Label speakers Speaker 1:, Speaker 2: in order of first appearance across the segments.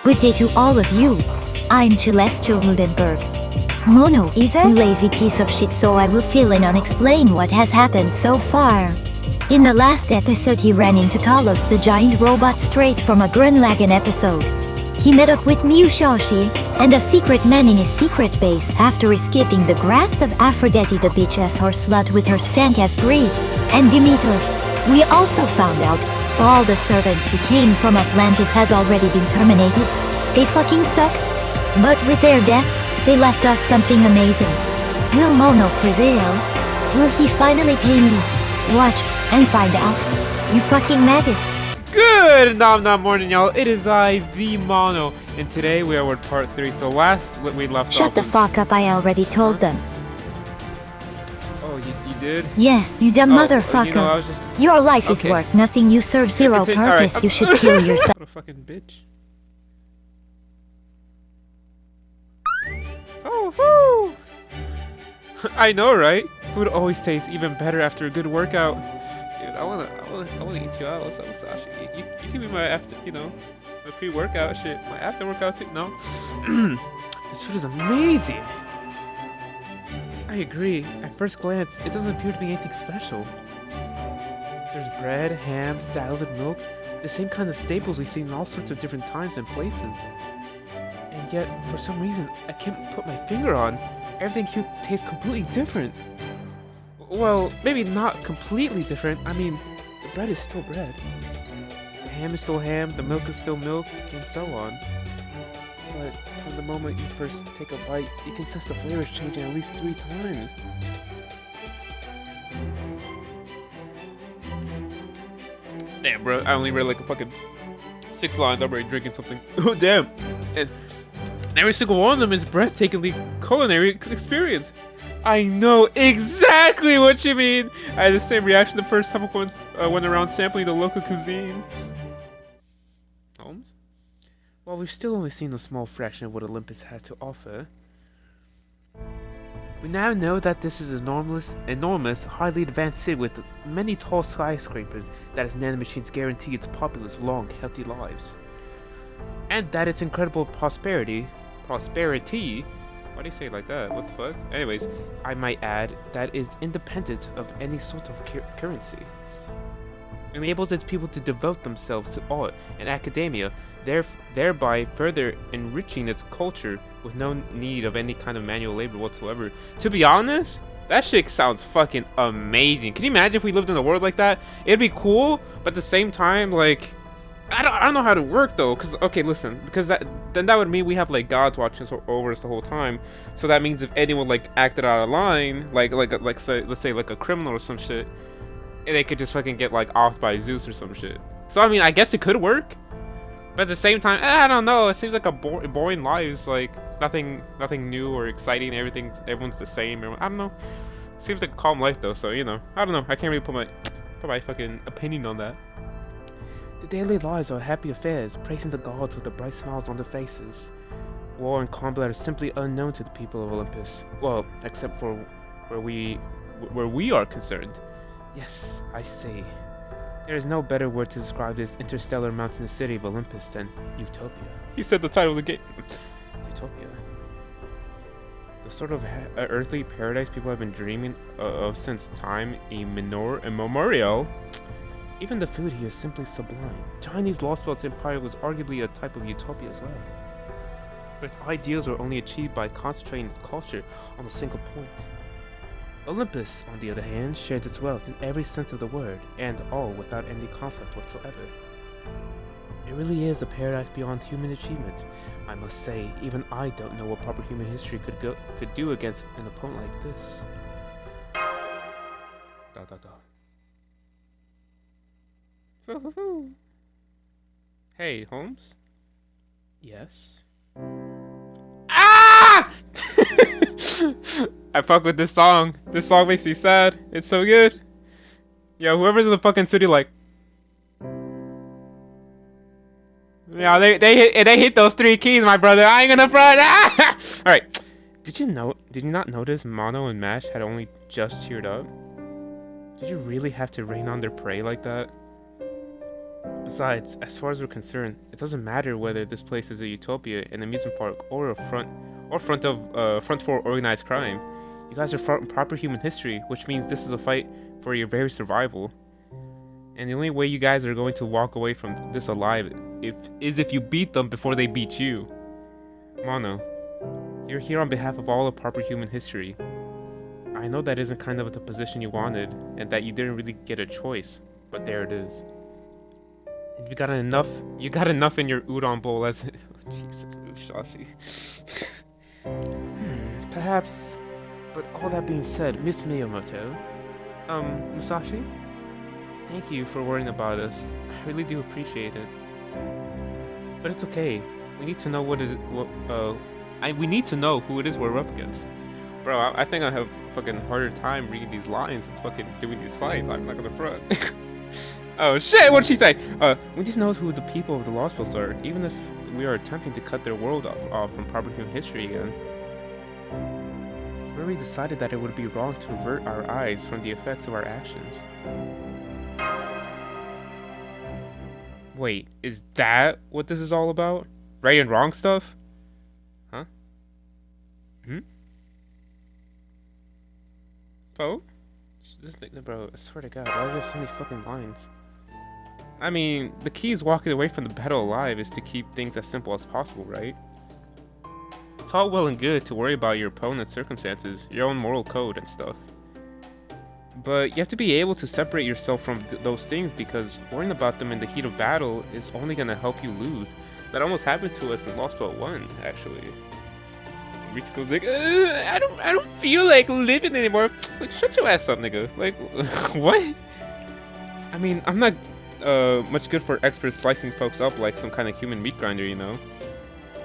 Speaker 1: Good day to all of you. I'm Celestial Ludenberg. Mono is a lazy piece of shit, so I will fill in and explain what has happened so far. In the last episode, he ran into Talos, the giant robot, straight from a Gurren Lagann episode. He met up with Mushoshi and a secret man in his secret base after escaping the grasp of Aphrodite, the bitch-ass horse slut with her stank-ass greed, and Demeter. We also found out all the servants who came from Atlantis has already been terminated. They fucking sucked. But with their deaths, they left us something amazing. Will Mono prevail? Will he finally pay me? Watch and find out. You fucking maggots.
Speaker 2: Good nom morning, y'all. It is I, the Mono, and today we are with part 3. So last we left off.
Speaker 1: Shut the fuck up, I already told them.
Speaker 2: Oh, you did?
Speaker 1: Yes, you dumb motherfucker.
Speaker 2: You know, I was just...
Speaker 1: Your life is worth nothing. You serve zero purpose.
Speaker 2: Right.
Speaker 1: You should kill yourself.
Speaker 2: What a fucking bitch. Oh, woo! I know, right? Food always tastes even better after a good workout. Dude, I wanna eat you out with some sashi. You can be my after, my pre-workout shit. My after-workout too. No, this food is amazing. I agree. At first glance, it doesn't appear to be anything special. There's bread, ham, salad, and milk. The same kind of staples we've seen in all sorts of different times and places. And yet, for some reason, I can't put my finger on. Everything here tastes completely different. Well, maybe not completely different. I mean, the bread is still bread. The ham is still ham, the milk is still milk, and so on. But from the moment you first take a bite, you can sense the flavors changing at least 3 times. Damn, bro, I only read like a fucking 6 lines. I'm already drinking something. Oh, damn. And every single one of them is breathtakingly culinary experience. I know exactly what you mean. I had the same reaction the first time I went around sampling the local cuisine. Holmes? While we've still only seen a small fraction of what Olympus has to offer, we now know that this is an enormous, highly advanced city with many tall skyscrapers that its nanomachines guarantee its populace long, healthy lives. And that its incredible prosperity, why do you say it like that? What the fuck? Anyways, I might add, that is independent of any sort of currency. Enables its people to devote themselves to art and academia, thereby further enriching its culture with no need of any kind of manual labor whatsoever. To be honest, that shit sounds fucking amazing. Can you imagine if we lived in a world like that? It'd be cool, but at the same time, like, I don't know how to work though, because then that would mean we have like gods watching us over us the whole time. So that means if anyone like acted out of line, let's say like a criminal or some shit, they could just fucking get like offed by Zeus or some shit. So I mean, I guess it could work, but at the same time, I don't know. It seems like a boring lives, like nothing new or exciting. Everyone's the same. I don't know. Seems like a calm life though. So I don't know. I can't really put my fucking opinion on that. The daily lives are happy affairs, praising the gods with the bright smiles on their faces. War and combat are simply unknown to the people of Olympus. Well, except for where we are concerned. Yes, I see. There is no better word to describe this interstellar mountainous city of Olympus than Utopia. He said the title of the game. Utopia. The sort of earthly paradise people have been dreaming of since time immemorial. Even the food here is simply sublime. Chinese Losbelt's empire was arguably a type of utopia as well. But its ideals were only achieved by concentrating its culture on a single point. Olympus, on the other hand, shared its wealth in every sense of the word, and all without any conflict whatsoever. It really is a paradise beyond human achievement. I must say, even I don't know what proper human history could do against an opponent like this. Hey, Holmes? Yes? Ah! I fuck with this song. This song makes me sad. It's so good. Yeah, whoever's in the fucking city, like... Yeah, they hit those 3 keys, my brother. I ain't gonna front. Ah! Alright. Did you not notice Mono and Mash had only just cheered up? Did you really have to rain on their prey like that? Besides, as far as we're concerned, it doesn't matter whether this place is a utopia, an amusement park, or a front for organized crime. You guys are from proper human history, which means this is a fight for your very survival. And the only way you guys are going to walk away from this alive is if you beat them before they beat you. Mono, you're here on behalf of all of proper human history. I know that isn't kind of the position you wanted, and that you didn't really get a choice, but there it is. And you got enough in your udon bowl as Jesus, Musashi. Perhaps, but all that being said, Miss Miyamoto, Musashi, thank you for worrying about us. I really do appreciate it. But it's okay. We need to know we need to know who it is we're up against. Bro, I think I have a fucking harder time reading these lines and fucking doing these slides. I'm not gonna front. Oh shit, what'd she say? We need to know who the people of the Losbelts are, even if we are attempting to cut their world off from proper human history again. We already decided that it would be wrong to avert our eyes from the effects of our actions. Wait, is that what this is all about? Right and wrong stuff? Huh? Oh? This thing, bro, I swear to God, why are there so many fucking lines? I mean, the key is walking away from the battle alive is to keep things as simple as possible, right? It's all well and good to worry about your opponent's circumstances, your own moral code and stuff. But you have to be able to separate yourself from those things, because worrying about them in the heat of battle is only going to help you lose. That almost happened to us in Losbelt 1, actually. Ritsuko's like, I don't feel like living anymore. Like, shut your ass up, nigga. Like, what? I mean, I'm not much good for experts slicing folks up like some kind of human meat grinder, you know?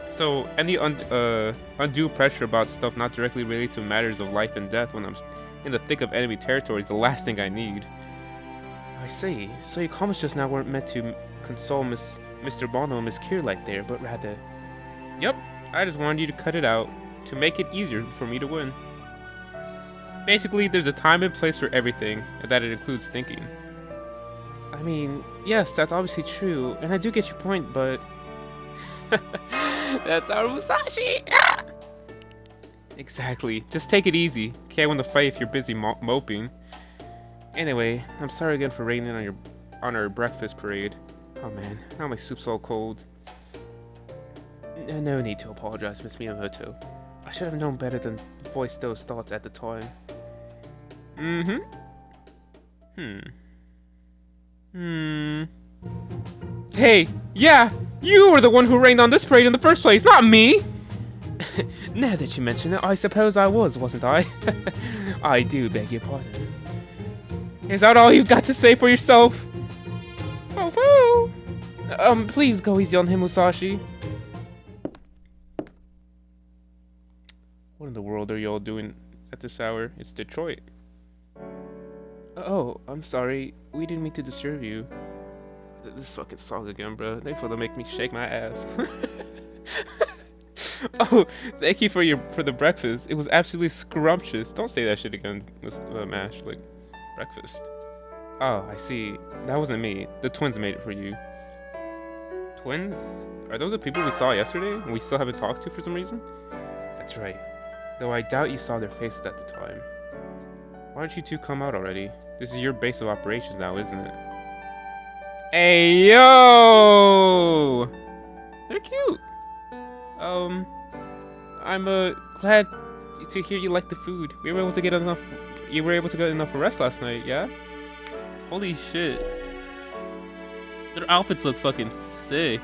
Speaker 2: So, any undue pressure about stuff not directly related to matters of life and death when I'm in the thick of enemy territory is the last thing I need. I see. So your comments just now weren't meant to console Mr. Bono and Miss Kirlight there, but rather... Yep, I just wanted you to cut it out, to make it easier for me to win. Basically, there's a time and place for everything, and that it includes thinking. I mean, yes, that's obviously true, and I do get your point, but... That's our Musashi! Ah! Exactly. Just take it easy. Can't win the fight if you're busy moping. Anyway, I'm sorry again for raining on our breakfast parade. Oh man, now my soup's all cold. No need to apologize, Miss Miyamoto. I should have known better than voice those thoughts at the time. Hey, yeah, you were the one who rained on this parade in the first place, not me! Now that you mention it, I suppose I wasn't I? I do beg your pardon. Is that all you've got to say for yourself? Oh, please go easy on him, Musashi. What in the world are y'all doing at this hour? It's Detroit. Oh, I'm sorry. We didn't mean to disturb you. This fucking song again, bro. They feel to make me shake my ass. Oh, thank you for the breakfast. It was absolutely scrumptious. Don't say that shit again, Mash. Like, breakfast. Oh, I see. That wasn't me. The twins made it for you. Twins? Are those the people we saw yesterday and we still haven't talked to for some reason? That's right. Though I doubt you saw their faces at the time. Why don't you two come out already? This is your base of operations now, isn't it? Hey, yo! They're cute. I'm glad to hear you like the food. You were able to get enough rest last night, yeah? Holy shit. Their outfits look fucking sick.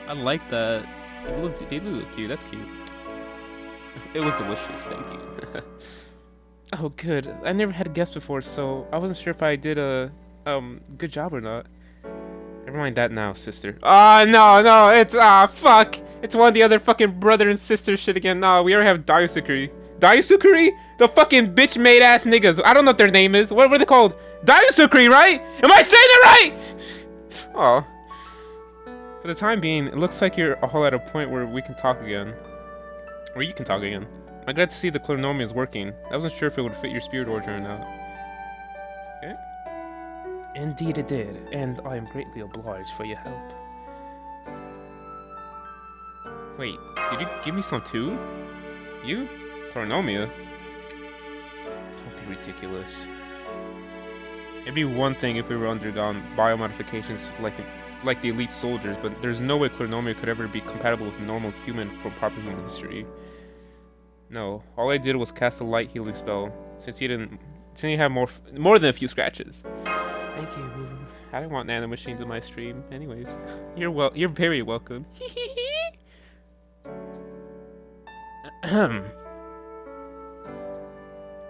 Speaker 2: I like that. They look cute. That's cute. It was delicious, thank you. Oh, good. I never had guests before, so I wasn't sure if I did a good job or not. Never mind that now, sister. No, it's fuck. It's one of the other fucking brother and sister shit again. No, we already have Daisukuri. Daisukuri? The fucking bitch made ass niggas. I don't know what their name is. What were they called? Daisukuri, right? Am I saying it right? Oh. For the time being, it looks like you're all at a point where we can talk again. Or you can talk again. I'm glad to see the Clonomium is working. I wasn't sure if it would fit your spirit origin or not. Okay. Indeed it did, and I am greatly obliged for your help. Wait, did you give me some too? You? Chronomia? Don't be ridiculous. It'd be one thing if we were undergone biomodifications like the elite soldiers, but there's no way Chronomia could ever be compatible with a normal human from proper human history. No, all I did was cast a light healing spell, since you have more than a few scratches. Thank you. I don't want nanomachines in my stream. Anyways, you're very welcome.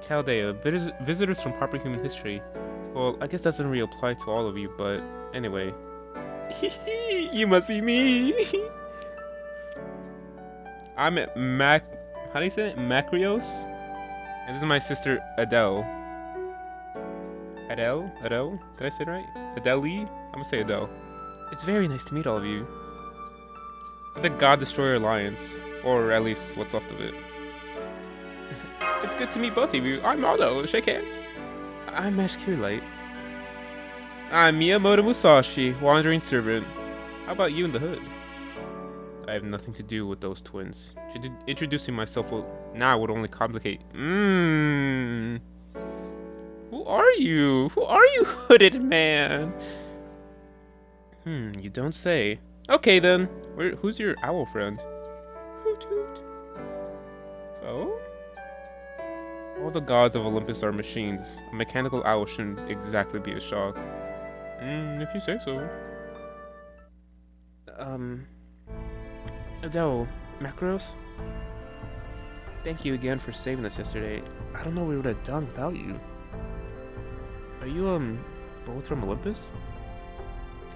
Speaker 2: Chaldea, visitors from proper human history. Well, I guess that doesn't really apply to all of you, but anyway. You must be me. I'm at how do you say it? Makarios? And this is my sister Adele. Adele? Did I say it right? Adele? I'm gonna say Adele. It's very nice to meet all of you. The God Destroyer Alliance. Or at least what's left of it. It's good to meet both of you. I'm Aldo. Shake hands. I'm Ash Kirlight. I'm Miyamoto Musashi, Wandering Servant. How about you in the hood? I have nothing to do with those twins. Introducing myself now would only complicate. Who are you? Who are you, hooded man? You don't say. Okay then. Who's your owl friend? Hoot hoot. Oh? All the gods of Olympus are machines. A mechanical owl shouldn't exactly be a shock. If you say so. Adele, Macros? Thank you again for saving us yesterday. I don't know what we would have done without you. Are you, both from Olympus?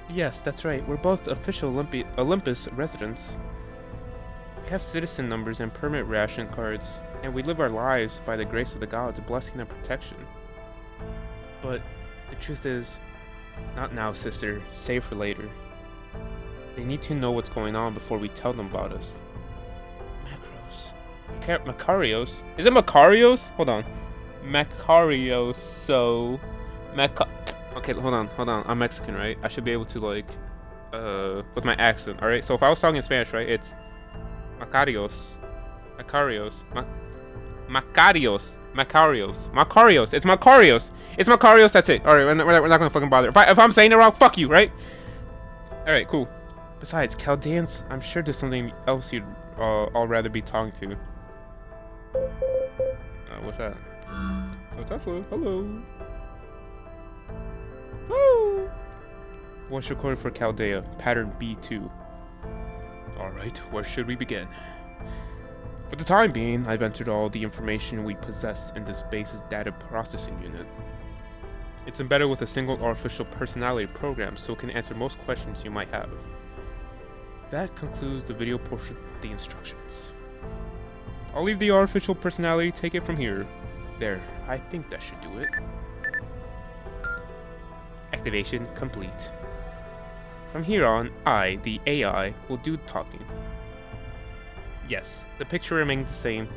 Speaker 2: Yes, that's right. We're both official Olympus residents. We have citizen numbers and permit ration cards, and we live our lives by the grace of the gods, blessing and protection. But the truth is, not now, sister. Save for later. They need to know what's going on before we tell them about us. Macros. Makarios? Is it Makarios? Hold on. Makarios, so... Okay, hold on. I'm Mexican, right? I should be able to, like, with my accent, alright? So if I was talking in Spanish, right, it's... Makarios. It's Makarios, that's it. Alright, we're not gonna fucking bother. If I'm saying it wrong, fuck you, right? Alright, cool. Besides, Chaldeans, I'm sure there's something else you'd all rather be talking to. What's that? Oh, Tesla, hello. Woo! Voice recorded for Chaldea, pattern B2. Alright, where should we begin? For the time being, I've entered all the information we possess in this base's data processing unit. It's embedded with a single artificial personality program so it can answer most questions you might have. That concludes the video portion of the instructions. I'll leave the artificial personality take it from here. There, I think that should do it. Activation complete. From here on, I, the AI, will do talking. Yes, the picture remains the same,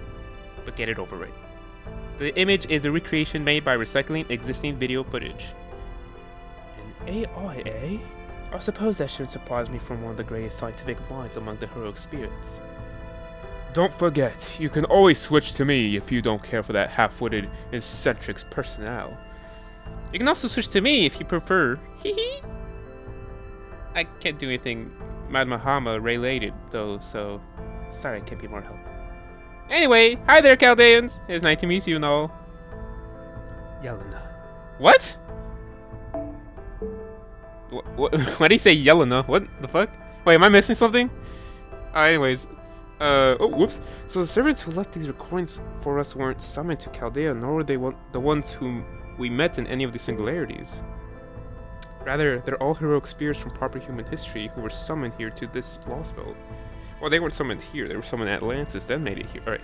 Speaker 2: but get it over with. The image is a recreation made by recycling existing video footage. An AI, eh? I suppose that shouldn't surprise me from one of the greatest scientific minds among the heroic spirits. Don't forget, you can always switch to me if you don't care for that half-witted, eccentric personnel. You can also switch to me if you prefer. Hehe. I can't do anything Mad Mahama related though, so sorry I can't be more help. Anyway, hi there, Chaldeans. It's nice to meet you and all. Yelena. What? What? Why do you say Yelena? What the fuck? Wait, am I missing something? Anyways, oh, whoops. So the servants who left these recordings for us weren't summoned to Chaldea, nor were they the ones whom we met in any of the singularities. Rather, they're all heroic spirits from proper human history who were summoned here to this Losbelt. Well, they weren't summoned here, they were summoned in Atlantis, then made it here. Alright.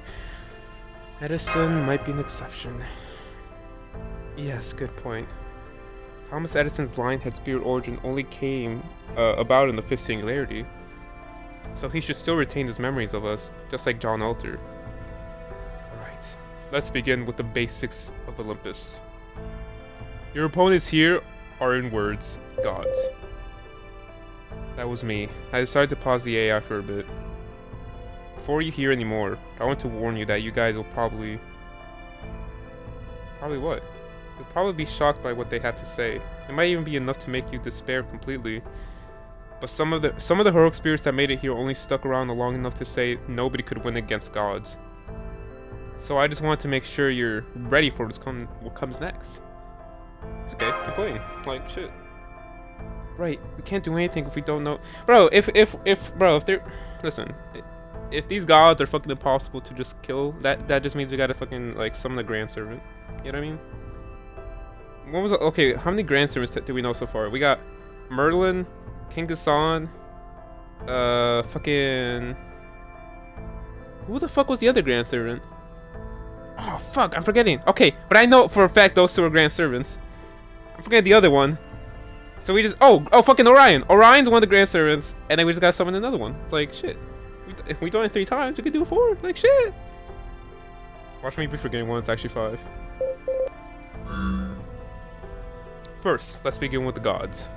Speaker 2: Edison might be an exception. Yes, good point. Thomas Edison's line had spirit origin only came about in the fifth singularity. So he should still retain his memories of us, just like John Alter. Alright, let's begin with the basics of Olympus. Your opponents here are in words, gods. That was me. I decided to pause the AI for a bit. Before you hear any more, I want to warn you that you guys will probably what? You'll probably be shocked by what they have to say. It might even be enough to make you despair completely. But some of the heroic spirits that made it here only stuck around long enough to say nobody could win against gods. So I just wanted to make sure you're ready for what comes next. It's okay, keep playing. Like shit. Right, we can't do anything if we don't know. Bro, if they're listen, if these gods are fucking impossible to just kill, that just means we gotta fucking like summon the Grand Servant. You know what I mean? What was okay? How many Grand Servants do we know so far? We got Merlin, King Gassan, fucking. Who the fuck was the other Grand Servant? Oh fuck, I'm forgetting. Okay, but I know for a fact those two are Grand Servants. I'm forgetting the other one. So we just oh fucking Orion. Orion's one of the Grand Servants, and then we just gotta summon another one. It's like shit. If we do it 3 times, we could do 4. Like shit. Watch me be forgetting one. It's actually 5. First, let's begin with the gods.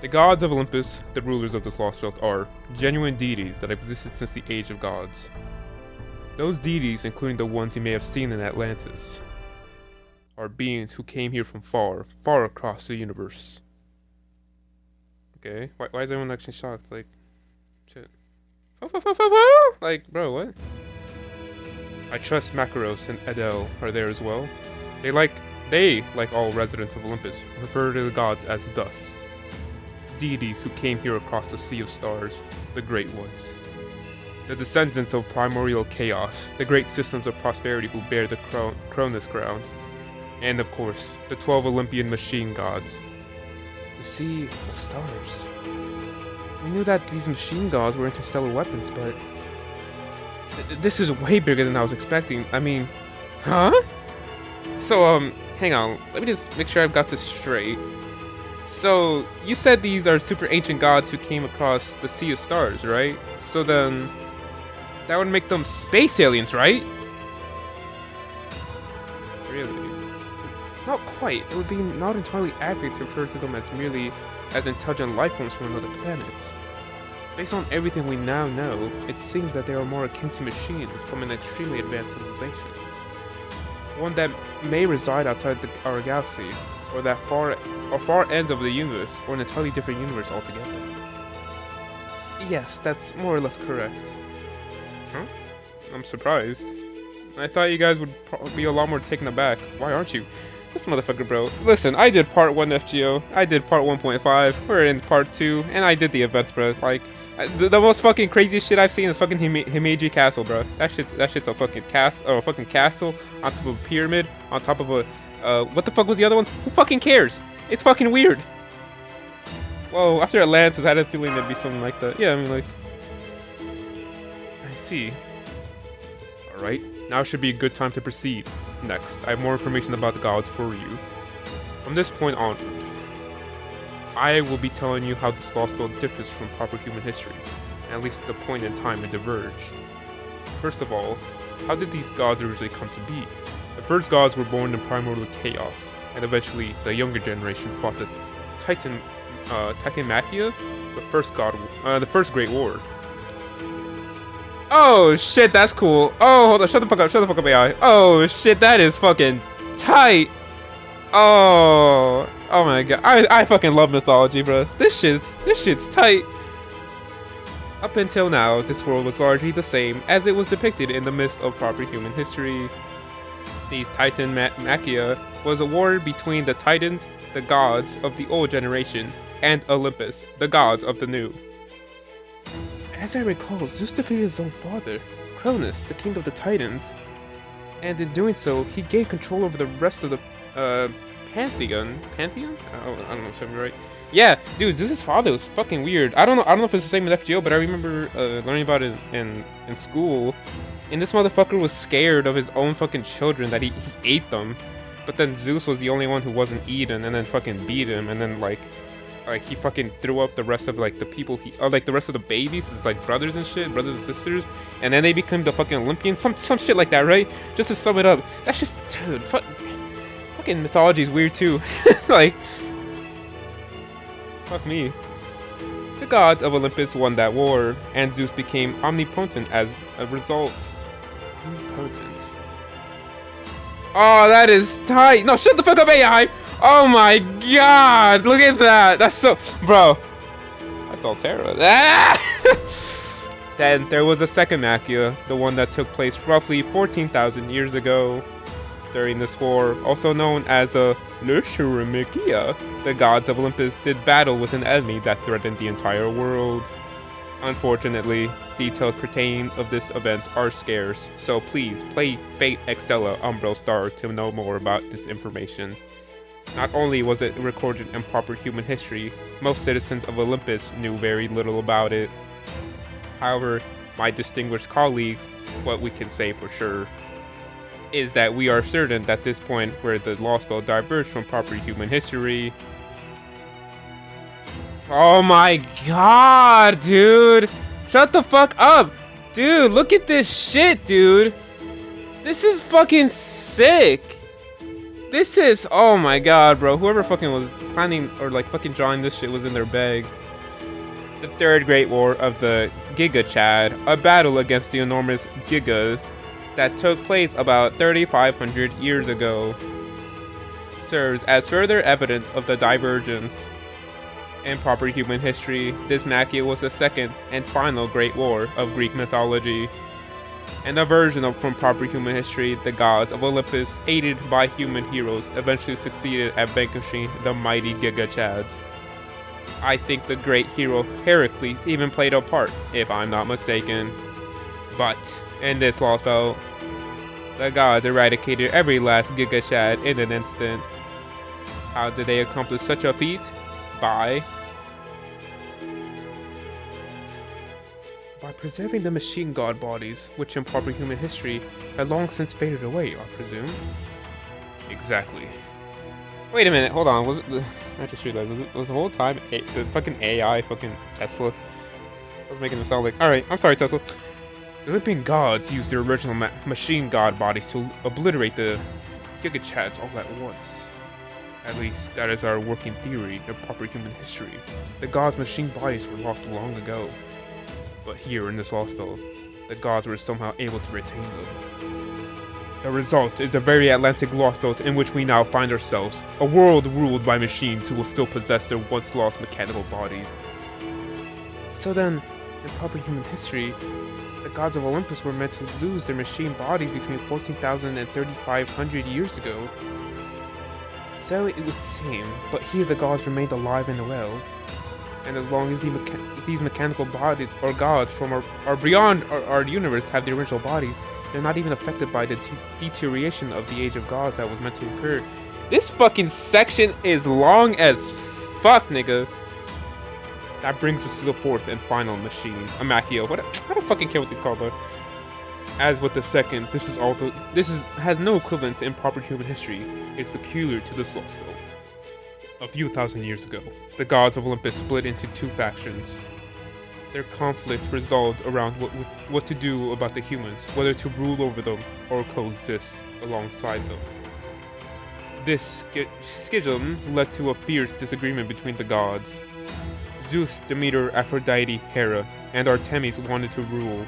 Speaker 2: The gods of Olympus, the rulers of this Losbelt, are genuine deities that have existed since the age of gods. Those deities, including the ones you may have seen in Atlantis, are beings who came here from far, far across the universe. Okay, why is everyone actually shocked? Like, shit. Like, bro, what? I trust Makaros and Adele are there as well. They, like all residents of Olympus, refer to the gods as dust. Deities who came here across the sea of stars, the Great Ones. The descendants of primordial chaos, the great systems of prosperity who bear the Cronus crown. And of course, the 12 Olympian machine gods. The Sea of Stars. We knew that these machine gods were interstellar weapons, but this is way bigger than I was expecting. I mean, huh? So, hang on. Let me just make sure I've got this straight. So, you said these are super ancient gods who came across the Sea of Stars, right? So then, that would make them space aliens, right? Really? Not quite. It would be not entirely accurate to refer to them as merely as intelligent life forms from another planet. Based on everything we now know, it seems that they are more akin to machines from an extremely advanced civilization. One that may reside outside our galaxy, or far ends of the universe, or an entirely different universe altogether. Yes, that's more or less correct. Huh? I'm surprised. I thought you guys would be a lot more taken aback. Why aren't you? This motherfucker, bro. Listen, I did part 1 FGO, I did part 1.5, we're in part 2, and I did the events, bro. Like, the most fucking craziest shit I've seen is fucking Himeji Castle, bro. That shit's a fucking castle on top of a pyramid, on top of a, what the fuck was the other one? Who fucking cares? It's fucking weird. Whoa, after Atlantis, I had a feeling there'd be something like that. Yeah, I mean, like, I see. Alright, now should be a good time to proceed. Next, I have more information about the gods for you. From this point on, I will be telling you how this Losbelt differs from proper human history, and at least the point in time it diverged. First of all, how did these gods originally come to be? The first gods were born in primordial chaos, and eventually the younger generation fought the Titanmachia, the first Great War. Oh shit, that's cool. Oh, hold on, shut the fuck up, AI. Oh shit, that is fucking tight. Oh my god, I fucking love mythology, bro. This shit's tight. Up until now, this world was largely the same as it was depicted in the myths of proper human history. These Titanmachia was a war between the Titans, the gods of the old generation, and Olympus, the gods of the new. As I recall, Zeus defeated his own father, Cronus, the king of the Titans, and in doing so, he gained control over the rest of the Pantheon? Oh, I don't know if I'm right. Yeah, dude, Zeus's father was fucking weird. I don't know if it's the same in FGO, but I remember learning about it in school. And this motherfucker was scared of his own fucking children, that he ate them. But then Zeus was the only one who wasn't eaten, and then fucking beat him, and then like he fucking threw up the rest of like the people like the rest of the babies, his like brothers and sisters, and then they became the fucking Olympians, some shit like that, right? Just to sum it up, that's just, dude, fucking fucking mythology is weird too. Like, fuck me. The gods of Olympus won that war, and Zeus became omnipotent as a result. Omnipotent. Oh, that is tight. No, shut the fuck up, AI. Oh my god, look at that. That's so, bro. That's Altera. Ah! Then there was a second Machia, the one that took place roughly 14,000 years ago. During this war, also known as a Lushurimachia, the gods of Olympus did battle with an enemy that threatened the entire world. Unfortunately, details pertaining of this event are scarce, so please play Fate Extella Umbrel Star to know more about this information. Not only was it recorded in proper human history, most citizens of Olympus knew very little about it. However, my distinguished colleagues, what we can say for sure is that we are certain that this point where the Losbelt diverged from proper human history. Oh my god, dude! Shut the fuck up! Dude, look at this shit, dude! This is fucking sick! This is, oh my god, bro. Whoever fucking was planning or like fucking drawing this shit was in their bag. The Third Great War of the Giga Chad, a battle against the enormous Gigas that took place about 3,500 years ago, serves as further evidence of the divergence. In proper human history, this Machia was the second and final Great War of Greek mythology, and a version of from proper human history, the gods of Olympus, aided by human heroes, eventually succeeded at vanquishing the mighty Giga Chads. I think the great hero Heracles even played a part, if I'm not mistaken. But in this Losbelt, the gods eradicated every last Giga Chad in an instant. How did they accomplish such a feat? By preserving the machine god bodies, which in proper human history had long since faded away, I presume. Exactly. Wait a minute, hold on. Was it I just realized, was the whole time the fucking AI, fucking Tesla? I was making it sound like, alright, I'm sorry, Tesla. The Olympian gods used their original machine god bodies to obliterate the Giga Chads all at once. At least, that is our working theory of proper human history. The gods' machine bodies were lost long ago. But here in this Losbelt, the gods were somehow able to retain them. The result is the very Atlantic Losbelt in which we now find ourselves, a world ruled by machines who will still possess their once lost mechanical bodies. So then, in proper human history, the gods of Olympus were meant to lose their machine bodies between 14,000 and 3,500 years ago. So it would seem, but here the gods remained alive and well. And as long as these mechanical bodies or gods from our beyond our universe have the original bodies, they're not even affected by the deterioration of the age of gods that was meant to occur. This fucking section is long as fuck, nigga. That brings us to the fourth and final machine, a Machia. What? I don't fucking care what these called though. As with the second, has no equivalent in proper human history. It's peculiar to this Losbelt. A few thousand years ago, the gods of Olympus split into two factions. Their conflict resolved around what to do about the humans, whether to rule over them or coexist alongside them. This schism led to a fierce disagreement between the gods. Zeus, Demeter, Aphrodite, Hera, and Artemis wanted to rule,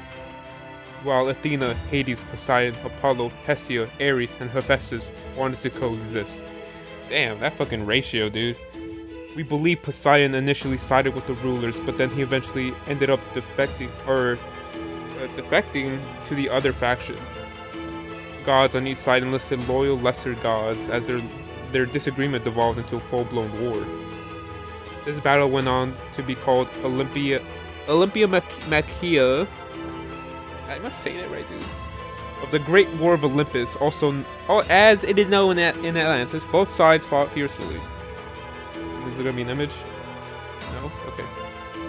Speaker 2: while Athena, Hades, Poseidon, Apollo, Hestia, Ares, and Hephaestus wanted to coexist. Damn, that fucking ratio, dude. We believe Poseidon initially sided with the rulers, but then he eventually ended up defecting to the other faction. Gods on each side enlisted loyal lesser gods as their disagreement devolved into a full-blown war. This battle went on to be called Olympia Machia. Am I saying it right, dude? Of the Great War of Olympus, also as it is known in Atlantis. Both sides fought fiercely. Is there gonna be an image? No? Okay.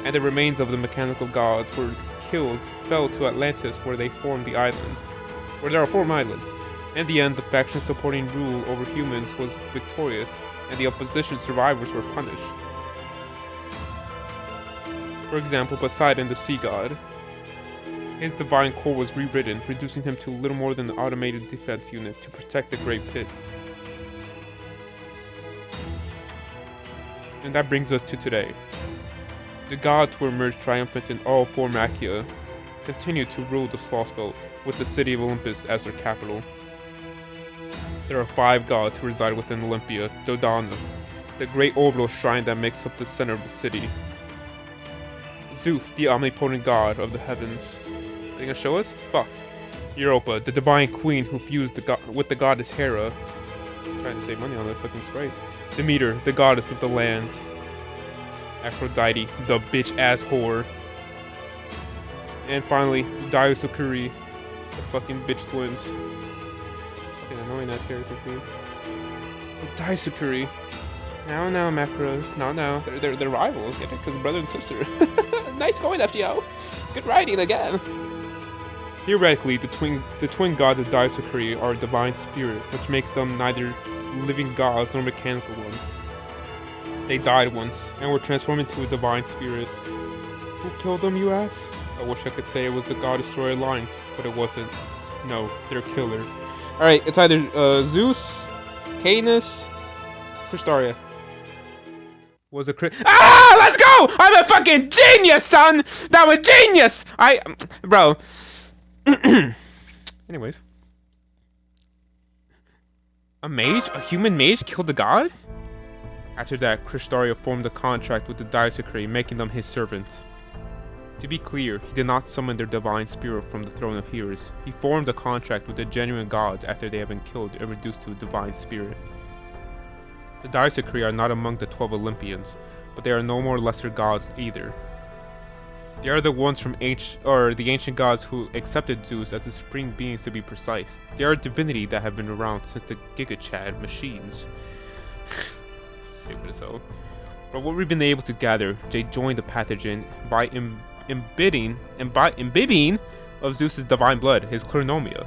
Speaker 2: And the remains of the mechanical gods fell to Atlantis where they formed the islands. Where there are 4 islands. In the end, the faction supporting rule over humans was victorious, and the opposition survivors were punished. For example, Poseidon, the sea god. His divine core was rewritten, reducing him to little more than an automated defense unit to protect the Great Pit. And that brings us to today. The gods who emerged triumphant in all four Machia continue to rule the Losbelt with the city of Olympus as their capital. There are 5 gods who reside within Olympia: Dodana, the great orbital shrine that makes up the center of the city; Zeus, the omnipotent god of the heavens. Are you gonna show us? Fuck. Europa, the divine queen who fused with the goddess Hera. Just trying to save money on that fucking Sprite. Demeter, the goddess of the land. Aphrodite, the bitch-ass whore. And finally, Dioscuri, the fucking bitch twins. Fucking annoying ass characters, dude. The Dioscuri. Now, Macros. Now. They're rivals, get it? Because brother and sister. Nice going, FGO. Good writing again. Theoretically, the twin gods of Dioscuri are a divine spirit, which makes them neither living gods nor mechanical ones. They died once, and were transformed into a divine spirit. Who killed them, you ask? I wish I could say it was the God Destroyer Alliance, but it wasn't. No, their killer. Alright, it's either Zeus, Canis, Cristaria. Was a let's go! I'm a fucking genius, son! That was genius! Bro. Anyways. A mage? A human mage killed the god? After that, Cristaria formed a contract with the Dioscuri, making them his servants. To be clear, he did not summon their divine spirit from the throne of heroes. He formed a contract with the genuine gods after they have been killed and reduced to a divine spirit. The Dioscuri are not among the 12 Olympians, but they are no more lesser gods either. They are the ones from the ancient gods who accepted Zeus as the supreme beings, to be precise. They are a divinity that have been around since the Giga Chad machines. Stupid as hell. From what we've been able to gather, they joined the pathogen by imbibing of Zeus's divine blood, his Clirnomia.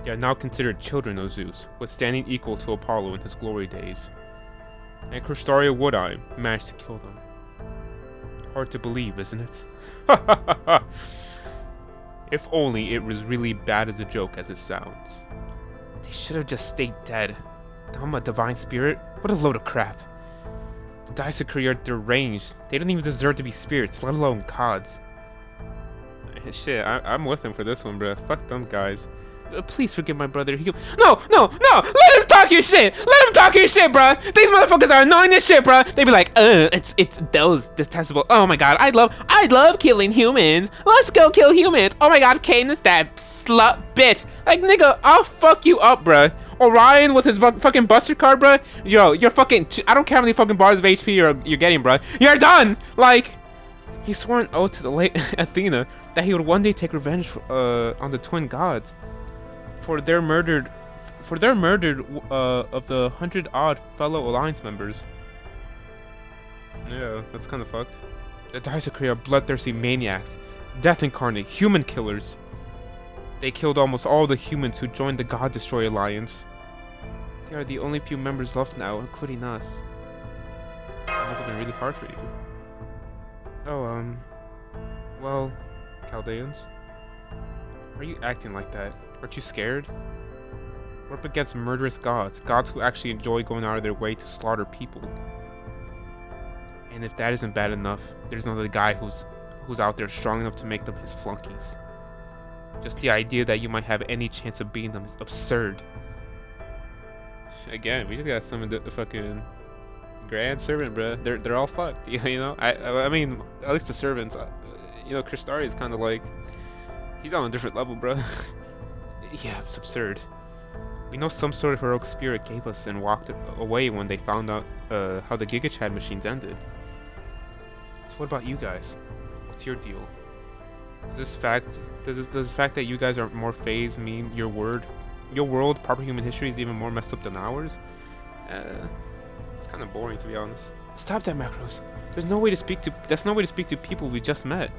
Speaker 2: They are now considered children of Zeus, with standing equal to Apollo in his glory days. And Cristaria Woodeye managed to kill them. Hard to believe, isn't it? If only it was really bad as a joke as it sounds. They should have just stayed dead. I'm a divine spirit? What a load of crap. The Dioscuri are deranged. They don't even deserve to be spirits, let alone gods. Shit, I'm with him for this one, bruh. Fuck them guys. Please forgive my brother. No! Let him talk your shit! Let him talk your shit, bruh! These motherfuckers are annoying as shit, bruh! They be like, it's those detestable. Oh my god, I'd love killing humans. Let's go kill humans. Oh my god, Kane is that slut bitch. Like, nigga, I'll fuck you up, bruh. Orion with his fucking buster card, bruh. Yo, you're fucking. I don't care how many fucking bars of HP you're getting, bruh. You're done! Like, he swore an oath to the late Athena that he would one day take revenge on the twin gods. For their murdered of the 100-odd fellow Alliance members. Yeah, that's kind of fucked. The Dioscuri are bloodthirsty maniacs, death incarnate, human killers. They killed almost all the humans who joined the God Destroyer Alliance. They are the only few members left now, including us. That must have been really hard for you. Oh, well, Chaldeans, why are you acting like that? Aren't you scared? We're up against murderous gods who actually enjoy going out of their way to slaughter people. And if that isn't bad enough, there's another guy who's out there strong enough to make them his flunkies. Just the idea that you might have any chance of beating them is absurd. Again, we just got some of the fucking grand servant, bruh. They're all fucked, you know. I mean, at least the servants. You know, Cristaria is kind of like, he's on a different level, bruh. Yeah, it's absurd. We know some sort of heroic spirit gave us and walked away when they found out how the Giga Chad machines ended. So what about you guys? What's your deal? Does the fact that you guys are more phased mean your world, proper human history, is even more messed up than ours? It's kind of boring, to be honest. Stop that, Macros. That's no way to speak to people we just met.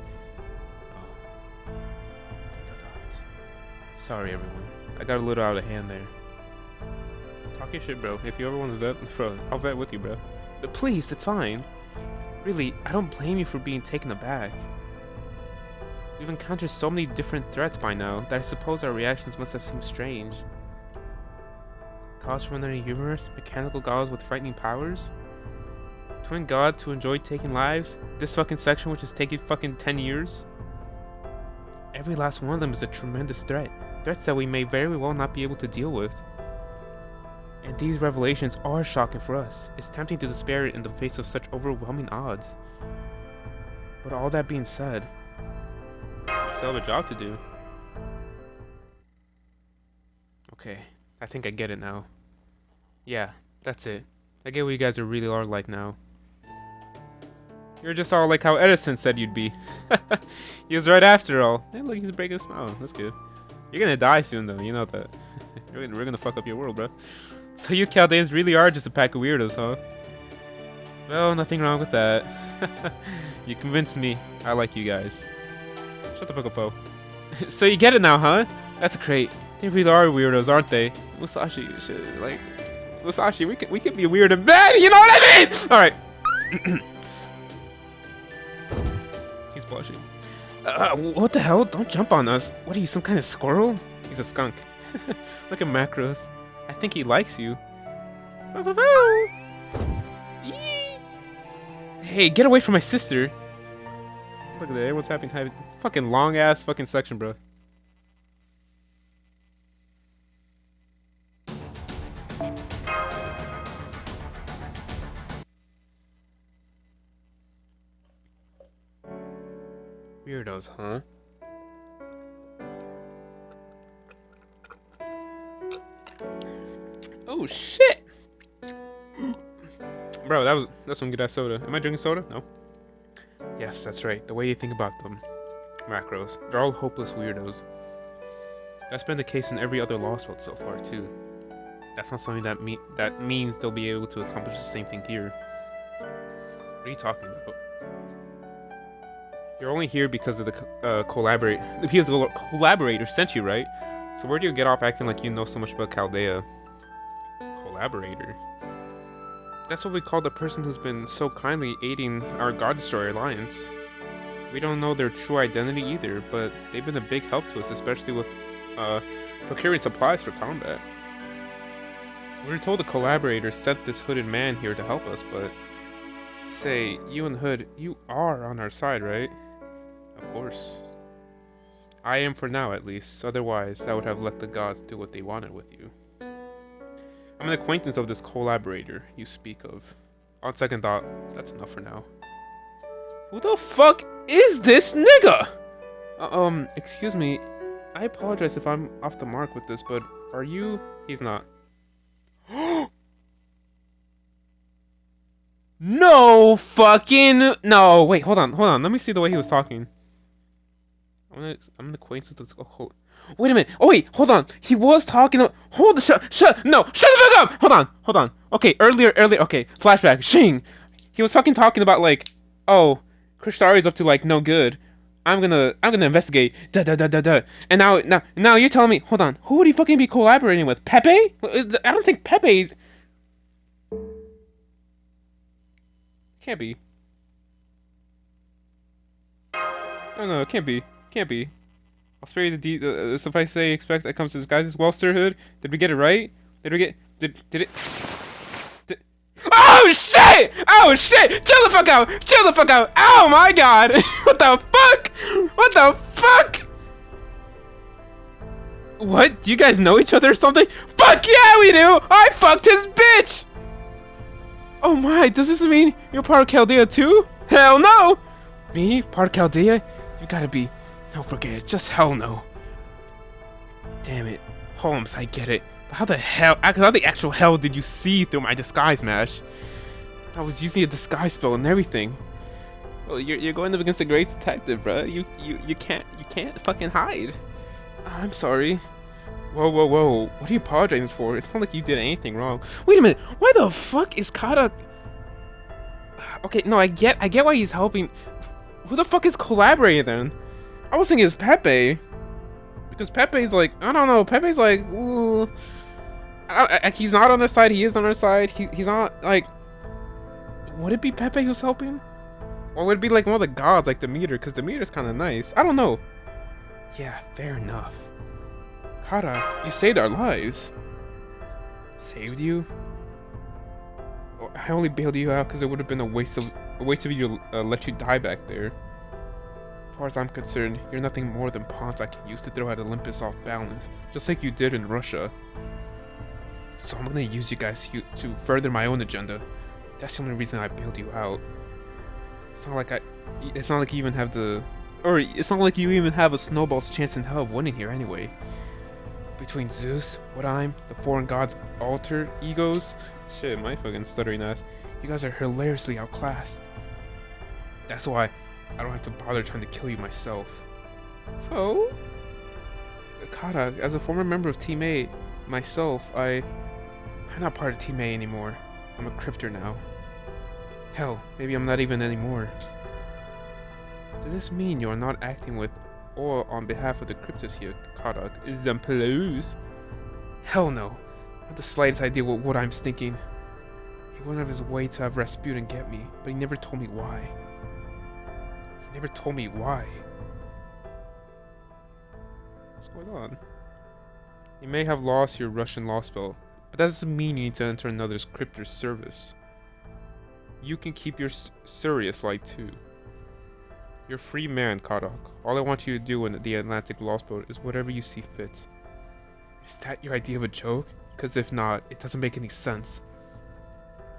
Speaker 2: Sorry, everyone. I got a little out of hand there. Talk your shit, bro. If you ever want to vet, bro, I'll vet with you, bro. But please, that's fine. Really, I don't blame you for being taken aback. We've encountered so many different threats by now that I suppose our reactions must have seemed strange. Gods from another universe? Mechanical gods with frightening powers? twin gods who enjoy taking lives. This fucking section, which is taking fucking 10 years. Every last one of them is a tremendous threat. Threats that we may very well not be able to deal with. And these revelations are shocking for us. It's tempting to despair in the face of such overwhelming odds. But all that being said, I still have a job to do. Okay, I think I get it now. Yeah, that's it. I get what you guys really are like now. You're just all like how Edison said you'd be. He was right after all. Hey, look, he's breaking a smile. That's good. You're gonna die soon, though. You know that. We're gonna fuck up your world, bro. So you Chaldeans really are just a pack of weirdos, huh? Well, nothing wrong with that. You convinced me. I like you guys. Shut the fuck up, Poe. So you get it now, huh? That's great. They really are weirdos, aren't they? Musashi, Musashi, we could be weird and bad. You know what I mean? All right. He's blushing. What the hell? Don't jump on us. What are you, some kind of squirrel? He's a skunk. Look at Macros. I think he likes you. Hey, get away from my sister. Look at that. Everyone's having it's fucking long ass fucking section, bro. Weirdos, huh? Oh shit! Bro, that's some good ass soda. Am I drinking soda? No. Yes, that's right. The way you think about them. Macros. They're all hopeless weirdos. That's been the case in every other Losbelt so far, too. That's not something that means they'll be able to accomplish the same thing here. What are you talking about? You're only here because of the collaborator sent you, right? So where do you get off acting like you know so much about Chaldea? Collaborator? That's what we call the person who's been so kindly aiding our God Destroyer alliance. We don't know their true identity either, but they've been a big help to us, especially with procuring supplies for combat. We were told the collaborator sent this hooded man here to help us, but say, you and Hood, you are on our side, right? Of course. I am for now, at least. Otherwise, I would have let the gods do what they wanted with you. I'm an acquaintance of this collaborator you speak of. On second thought, that's enough for now. Who the fuck is this nigga? Excuse me. I apologize if I'm off the mark with this, but are you... He's not. No fucking... No, wait, hold on. Let me see the way he was talking. I'm an acquaintance with this... Oh, wait a minute. Oh, wait, hold on. He was talking... No, shut the fuck up! Hold on. Okay, earlier, okay, flashback. Shing! He was fucking talking about, like, oh, Krishtari's up to, like, no good. I'm gonna investigate. And now you're telling me... Hold on. Who would he fucking be collaborating with? Pepe? I don't think Pepe's... Can't be. No, it can't be. I'll spare you the suffice to say, expect that comes to disguises. Well, Sir Hood, did we get it right? Did we get... Did it... Oh shit! Chill the fuck out! Oh my god! What the fuck? What? Do you guys know each other or something? Fuck yeah, we do! I fucked his bitch! Oh my, does this mean you're part of Chaldea too? Hell no! Me? Part of Chaldea? You gotta be... No, forget it. Just hell no. Damn it. Holmes, I get it. But how the actual hell did you see through my disguise mash? I was using a disguise spell and everything. Well, you're going up against a great detective, bro. You can't fucking hide. I'm sorry. Whoa. What are you apologizing for? It's not like you did anything wrong. Wait a minute. Why the fuck is Kata... Okay, no, I get why he's helping. Who the fuck is collaborating then? I was thinking it's Pepe. Because Pepe's like, I don't know, Pepe's like, ooh. He's not on their side, he is on their side. He's not, like... Would it be Pepe who's helping? Or would it be like one of the gods, like Demeter? Because Demeter's kind of nice. I don't know. Yeah, fair enough. Kara, you saved our lives. Saved you? Well, I only bailed you out because it would have been a waste of you to let you die back there. As far as I'm concerned, you're nothing more than pawns I can use to throw at Olympus off balance, just like you did in Russia. So I'm gonna use you guys to further my own agenda. That's the only reason I bailed you out. It's not like you even have it's not like you even have a snowball's chance in hell of winning here anyway. Between Zeus, Woodheim, the foreign gods' alter egos, shit, my fucking stuttering ass, you guys are hilariously outclassed. That's why I don't have to bother trying to kill you myself. Foe? Kata, as a former member of Team A, myself, I'm not part of Team A anymore. I'm a cryptor now. Hell, maybe I'm not even anymore. Does this mean you are not acting with or on behalf of the cryptos here, Kata? Is them Pelouse? Hell no. Not the slightest idea what I'm thinking. He went out of his way to have Rasputin get me, but he never told me why. He never told me why. What's going on? You may have lost your Russian Losbelt, but that doesn't mean you need to enter another's cryptor's service. You can keep your Sirius light too. You're a free man, Kodok. All I want you to do in the Atlantic Losbelt is whatever you see fit. Is that your idea of a joke? Because if not, it doesn't make any sense.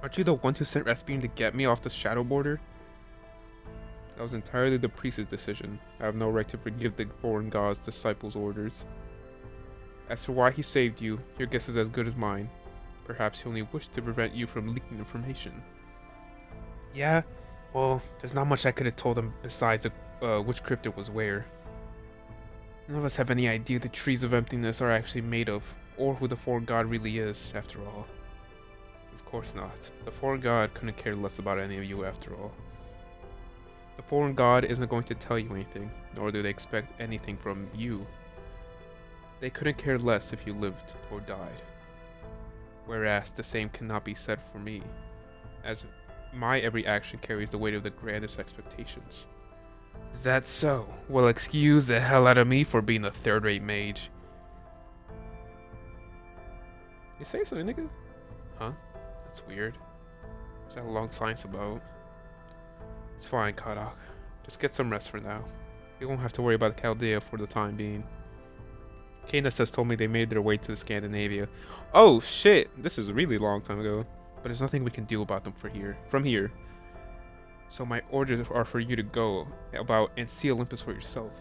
Speaker 2: Aren't you the one who sent Rasputin to get me off the shadow border? That was entirely the priest's decision. I have no right to forgive the foreign god's disciples' orders. As for why he saved you, your guess is as good as mine. Perhaps he only wished to prevent you from leaking information. Yeah? Well, there's not much I could have told him besides which cryptid was where. None of us have any idea the trees of emptiness are actually made of, or who the foreign god really is, after all. Of course not. The foreign god couldn't care less about any of you after all. The foreign god isn't going to tell you anything, nor do they expect anything from you. They couldn't care less if you lived or died. Whereas the same cannot be said for me, as my every action carries the weight of the grandest expectations. Is that so? Well, excuse the hell out of me for being a third-rate mage. You say something, nigga? Huh? That's weird. What's that long silence about? It's fine, Kodok. Just get some rest for now. You won't have to worry about Chaldea for the time being. Canis has told me they made their way to Scandinavia. Oh shit! This is a really long time ago. But there's nothing we can do about them from here. So my orders are for you to go about and see Olympus for yourself.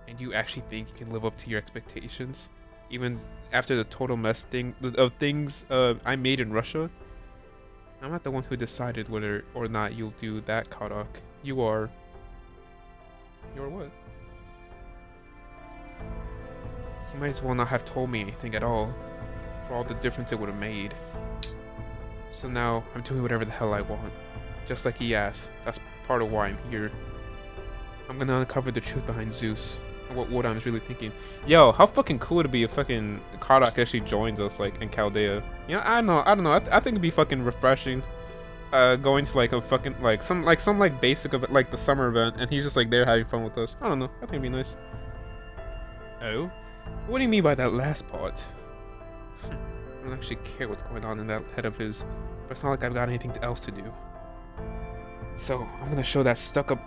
Speaker 2: And you actually think you can live up to your expectations? Even after the total mess of things I made in Russia? I'm not the one who decided whether or not you'll do that, Kodok. You are... You are what? You might as well not have told me anything at all, for all the difference it would have made. So now, I'm doing whatever the hell I want. Just like he asked, that's part of why I'm here. I'm gonna uncover the truth behind Zeus, and what I'm really thinking. Yo, how fucking cool would it be if fucking Kodok actually joins us, like, in Chaldea? You know, I don't know, I think it'd be fucking refreshing. Going to, like, a fucking, some basic of, like, the summer event, and he's just, like, there having fun with us. I don't know, I think it'd be nice. Oh? What do you mean by that last part? I don't actually care what's going on in that head of his, but it's not like I've got anything else to do. So, I'm gonna show that stuck-up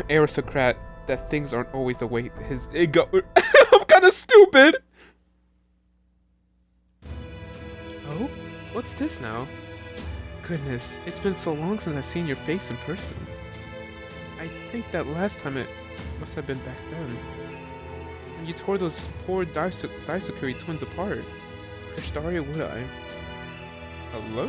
Speaker 2: aristocrat that things aren't always the way his ego. I'm kinda stupid! Oh? What's this now? Goodness, it's been so long since I've seen your face in person. I think that last time it must have been back then. When you tore those poor Daisukuri twins apart. Kristaria Woodheim. Hello?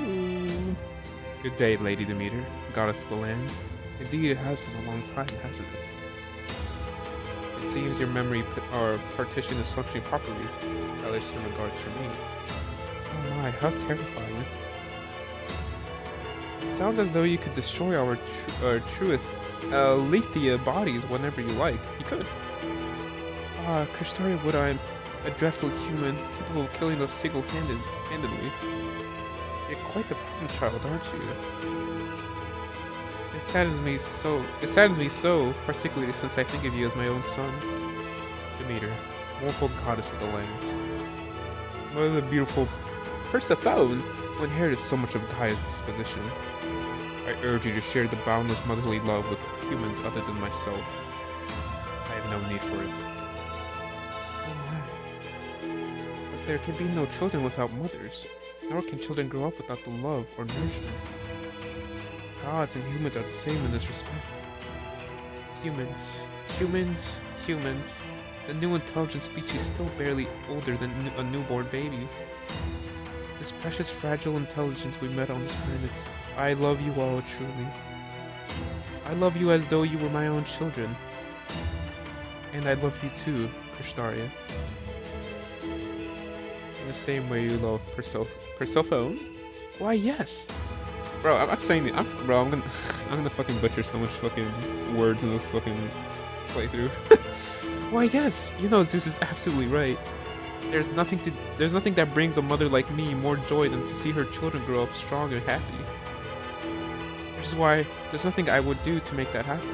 Speaker 2: Good day, Lady Demeter, goddess of the land. Indeed, it has been a long time, hasn't it? It seems your memory or partition is functioning properly, at least in regards for me. Oh my, how terrifying. It sounds as though you could destroy our truth, Lethia bodies whenever you like. You could. Ah, Kristaria Woodheim, a dreadful human, capable of killing us single-handedly. You're quite the problem child, aren't you? It saddens me so, particularly since I think of you as my own son. Demeter, mournful goddess of the land. What a beautiful Persephone! who inherited so much of Gaia's disposition. I urge you to share the boundless motherly love with humans other than myself. I have no need for it. Oh my. But there can be no children without mothers, nor can children grow up without the love or nourishment. Gods and humans are the same in this respect. Humans. The new intelligent species still barely older than a newborn baby. This precious fragile intelligence we met on this planet, I love you all truly. I love you as though you were my own children. And I love you too, Krishnaria. In the same way you love Persephone? Why, yes! Bro, I'm saying it. I'm gonna fucking butcher so much fucking words in this fucking playthrough. Why, yes! You know Zeus is absolutely right. There's nothing that brings a mother like me more joy than to see her children grow up strong and happy. Which is why there's nothing I would do to make that happen.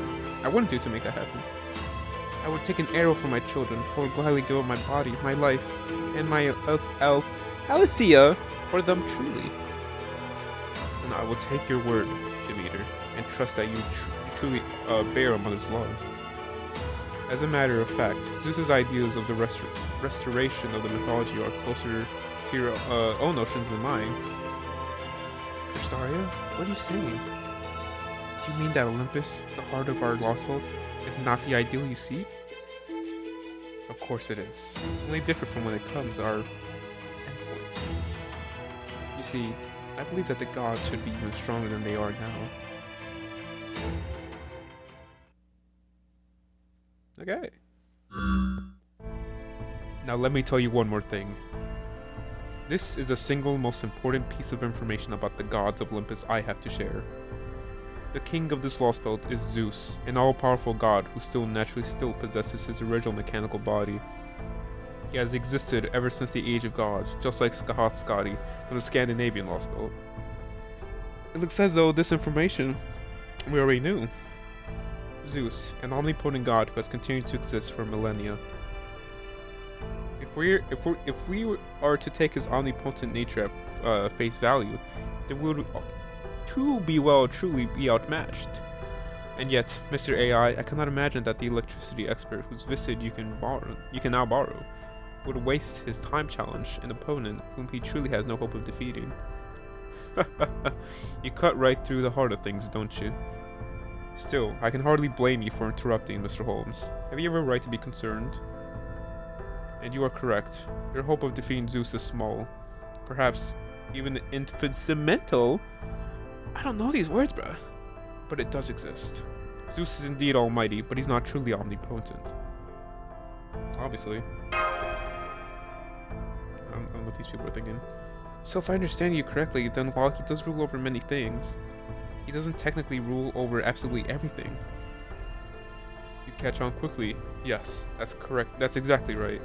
Speaker 2: I wouldn't do to make that happen. I would take an arrow for my children. I would gladly give up my body, my life, and my Alethea for them truly. And I will take your word, Demeter, and trust that you truly bear a mother's love. As a matter of fact, Zeus's ideas of the restoration of the mythology are closer to your own notions than mine. Astaria, what are you saying? Do you mean that Olympus, the heart of our lost world, is not the ideal you seek? Of course it is. Only different from when it comes to our endpoints. You see, I believe that the gods should be even stronger than they are now. Okay. Now let me tell you one more thing. This is the single most important piece of information about the gods of Olympus I have to share. The king of this Losbelt is Zeus, an all-powerful god who still possesses his original mechanical body. He has existed ever since the Age of Gods, just like Skadi from the Scandinavian Losbelt. It looks as though this information we already knew. Zeus, an omnipotent god who has continued to exist for millennia. If we are to take his omnipotent nature at face value, then we would truly be outmatched. And yet, Mr. AI, I cannot imagine that the electricity expert whose visage you can now borrow, would waste his time challenge an opponent whom he truly has no hope of defeating. You cut right through the heart of things, don't you? Still, I can hardly blame you for interrupting, Mr. Holmes. Have you every right to be concerned? And you are correct. Your hope of defeating Zeus is small. Perhaps even infinitesimal. I don't know these words, bruh. But it does exist. Zeus is indeed almighty, but he's not truly omnipotent. Obviously. I don't know what these people are thinking. So if I understand you correctly, then while he does rule over many things, he doesn't technically rule over absolutely everything. You catch on quickly. Yes, that's correct. That's exactly right.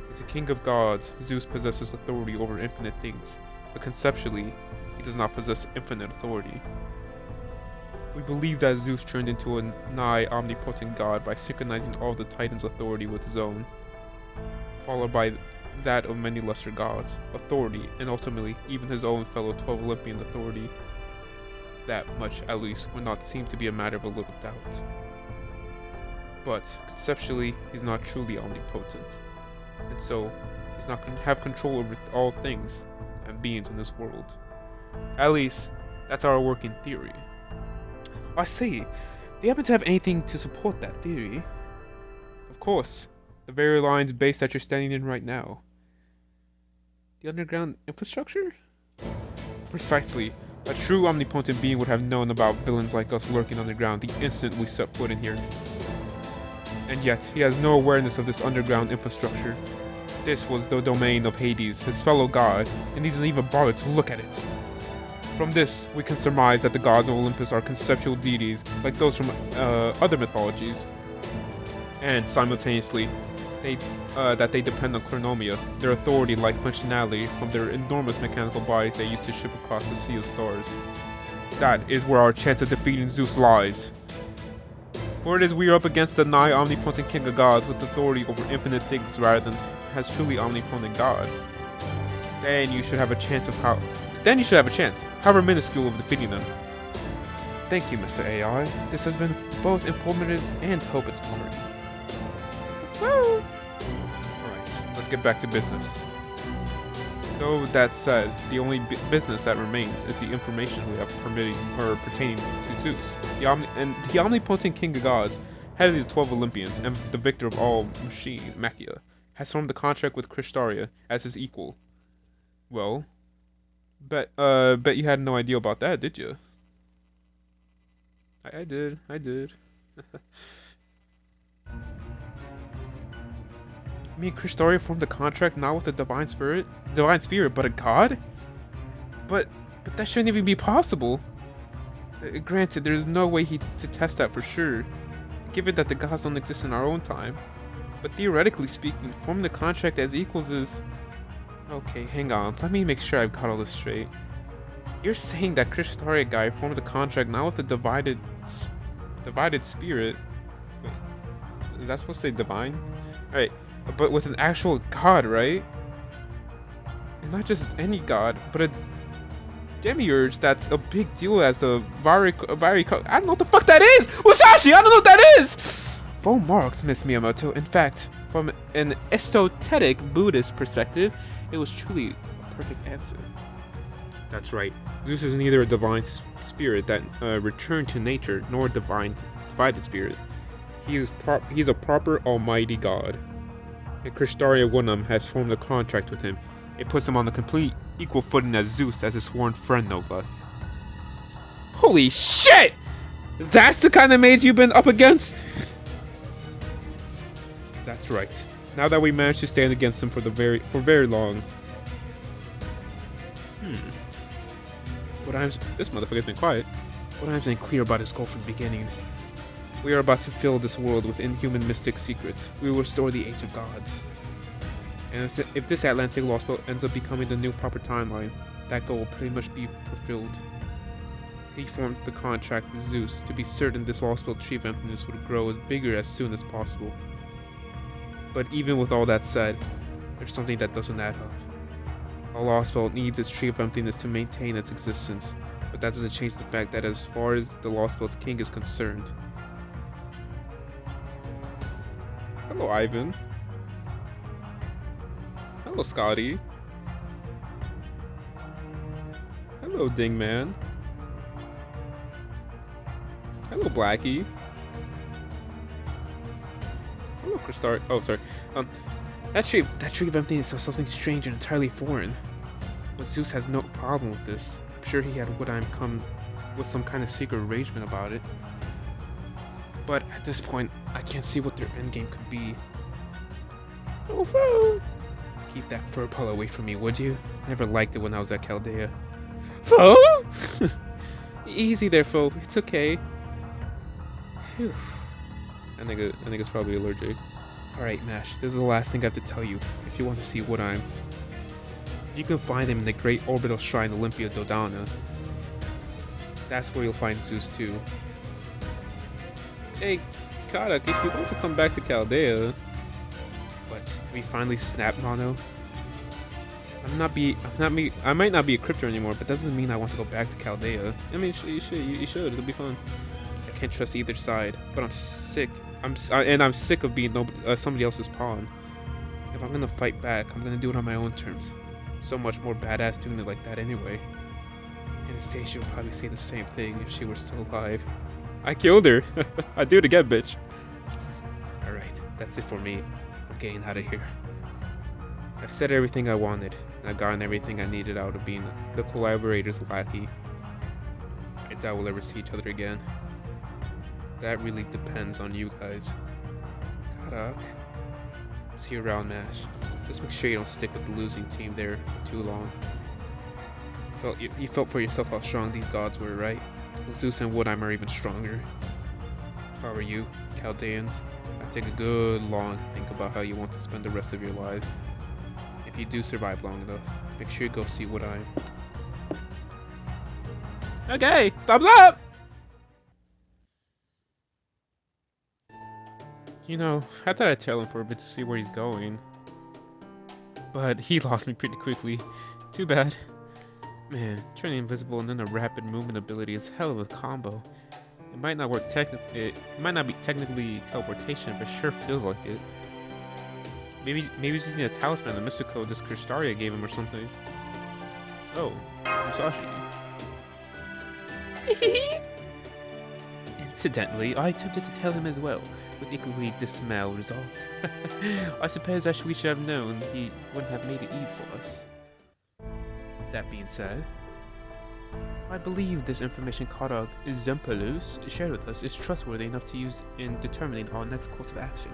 Speaker 2: As the king of gods, Zeus possesses authority over infinite things, but conceptually, he does not possess infinite authority. We believe that Zeus turned into a nigh omnipotent god by synchronizing all the Titans' authority with his own, followed by that of many lesser gods' authority, and ultimately even his own fellow 12 Olympian authority. That much, at least, would not seem to be a matter of a little doubt. But conceptually, he's not truly omnipotent, and so he's not going to have control over all things and beings in this world. At least, that's our working theory. I see. Do you happen to have anything to support that theory? Of course, the very lines base that you're standing in right now. The underground infrastructure? Precisely. A true omnipotent being would have known about villains like us lurking underground the instant we set foot in here. And yet, he has no awareness of this underground infrastructure. This was the domain of Hades, his fellow god, and he doesn't even bother to look at it. From this, we can surmise that the gods of Olympus are conceptual deities like those from other mythologies, and simultaneously, that they depend on chronomia, their authority-like functionality from their enormous mechanical bodies they used to ship across the sea of stars. That is where our chance of defeating Zeus lies. For it is we are up against the nigh omnipotent king of gods with authority over infinite things rather than has truly omnipotent god. Then you should have a chance of Then you should have a chance, however minuscule, of defeating them. Thank you, Mr. AI. This has been both informative and hope-inspiring. Woo! Alright, let's get back to business. Though that said, the only business that remains is the information we have pertaining to Zeus, the omnipotent king of gods, head of the 12 Olympians, and the victor of all machine, Machia, has formed a contract with Kristaria as his equal. Well, bet you had no idea about that, did you? I did. I mean, Kristaria formed a contract not with a divine spirit, but a god? But that shouldn't even be possible. Granted, there's no way to test that for sure, given that the gods don't exist in our own time. But theoretically speaking, forming a contract as equals is... Okay, hang on. Let me make sure I've got all this straight. You're saying that Kristaria guy formed a contract not with a divided spirit. Wait, is that supposed to say divine? Alright, but with an actual god, right? And not just any god, but a demiurge that's a big deal as the I don't know what the fuck that is! Musashi, I don't know what that is! Full marks, Miss Miyamoto. In fact, from an esoteric Buddhist perspective, it was truly a perfect answer. That's right. Zeus is neither a divine spirit that returned to nature, nor a divided spirit. He's a proper almighty god. And Kristaria Wunam has formed a contract with him. It puts him on the complete equal footing as Zeus as his sworn friend, no less. Holy shit! That's the kind of mage you've been up against? That's right. Now that we managed to stand against him for very long. This motherfucker's been quiet. What I'm saying clear about his goal from the beginning. We are about to fill this world with inhuman mystic secrets. We will restore the Age of Gods. And if this Atlantic Losbelt ends up becoming the new proper timeline, that goal will pretty much be fulfilled. He formed the contract with Zeus to be certain this Losbelt Tree of Emptiness would grow as bigger as soon as possible. But even with all that said, there's something that doesn't add up. A Losbelt needs its Tree of Emptiness to maintain its existence, but that doesn't change the fact that as far as the Losbelt's king is concerned... Hello, Ivan. Hello, Scotty. Hello, Dingman. Hello, Blackie. Hello, Kristaria. Oh, sorry. That tree of emptiness is something strange and entirely foreign. But Zeus has no problem with this. I'm sure he had come with some kind of secret arrangement about it. But at this point, I can't see what their endgame could be. Oh, Fo! Keep that fur pal away from me, would you? I never liked it when I was at Chaldea. Fo! Easy there, Fo. It's okay. Phew. I think it's probably allergic. Alright, Mash, this is the last thing I have to tell you, if you want to see what I'm. You can find him in the great orbital shrine Olympia Dodana. That's where you'll find Zeus too. Hey, Karak, if you want to come back to Chaldea... What, we finally snapped, Mono? I might not be a crypto anymore, but that doesn't mean I want to go back to Chaldea. I mean, you should, it'll be fun. I can't trust either side, but I'm sick. I'm sick of being somebody else's pawn. If I'm gonna fight back, I'm gonna do it on my own terms. So much more badass doing it like that anyway. Anastasia would probably say the same thing if she were still alive. I killed her. I'd do it again, bitch. Alright, that's it for me. I'm getting out of here. I've said everything I wanted, and I've gotten everything I needed out of being the collaborator's lackey. I doubt we'll ever see each other again. That really depends on you guys. Karak. See you around, Mash. Just make sure you don't stick with the losing team there for too long. You felt for yourself how strong these gods were, right? Zeus and Woodheim are even stronger. If I were you, Chaldeans, I'd take a good long think about how you want to spend the rest of your lives. If you do survive long enough, make sure you go see Woodheim. Okay, thumbs up! You know, I thought I'd tell him for a bit to see where he's going. But he lost me pretty quickly. Too bad. Man, turning invisible and then a rapid movement ability is hell of a combo. It might not work technically. It might not be technically teleportation, but sure feels like it. Maybe he's using a talisman, the mystical this Kristaria gave him or something. Oh, Musashi. Incidentally, I attempted to tell him as well, with equally dismal results. I suppose we should have known he wouldn't have made it easy for us. That being said, I believe this information Karag Zempelus shared with us is trustworthy enough to use in determining our next course of action.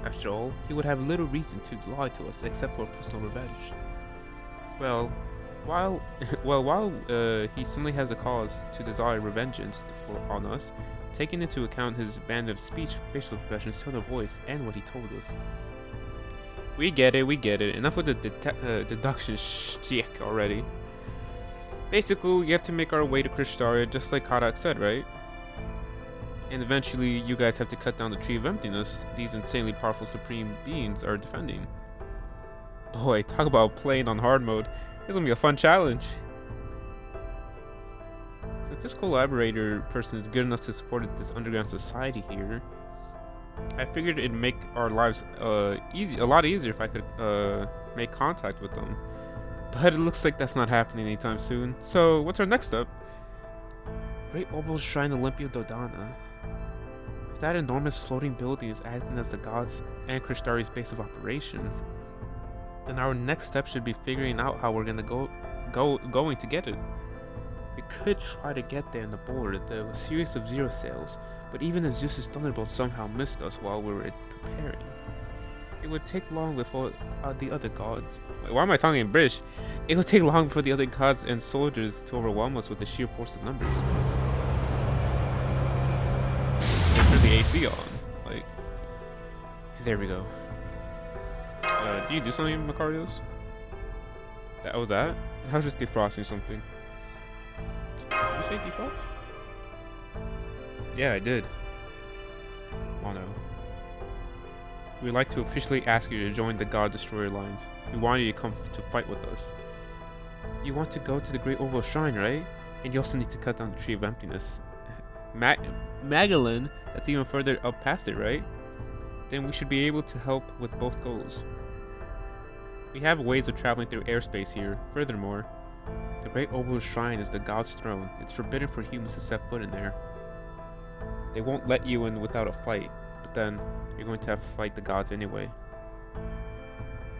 Speaker 2: After all, he would have little reason to lie to us except for personal revenge. Well, while he certainly has a cause to desire revengeance on us, taking into account his band of speech, facial expressions, tone of voice, and what he told us. We get it. Enough with the deduction shtick already. Basically, we have to make our way to Kristaria just like Karak said, right? And eventually, you guys have to cut down the Tree of Emptiness these insanely powerful supreme beings are defending. Boy, talk about playing on hard mode. This is gonna be a fun challenge. Since this collaborator person is good enough to support this underground society here, I figured it'd make our lives a lot easier if I could make contact with them. But it looks like that's not happening anytime soon. So what's our next step? Great Orbital Shrine Olympia Dodana. If that enormous floating building is acting as the gods and Kristari's base of operations, then our next step should be figuring out how we're gonna going to get it. We could try to get there in the border, the series of zero sails, but even if Zeus's thunderbolt somehow missed us while we were preparing, it would take long before the other gods. Wait, why am I talking in British? It would take long for the other gods and soldiers to overwhelm us with the sheer force of numbers. Turn the AC on, like. There we go. Do you do something, Macarios? That? I was just defrosting something. Did you say defrost? Yeah, I did. Mono. We'd like to officially ask you to join the God Destroyer lines. We want you to come to fight with us. You want to go to the Great Orbital Shrine, right? And you also need to cut down the Tree of Emptiness. Magellan, that's even further up past it, right? Then we should be able to help with both goals. We have ways of traveling through airspace here. Furthermore, the Great Orbital Shrine is the God's throne. It's forbidden for humans to set foot in there. They won't let you in without a fight, but then you're going to have to fight the gods anyway.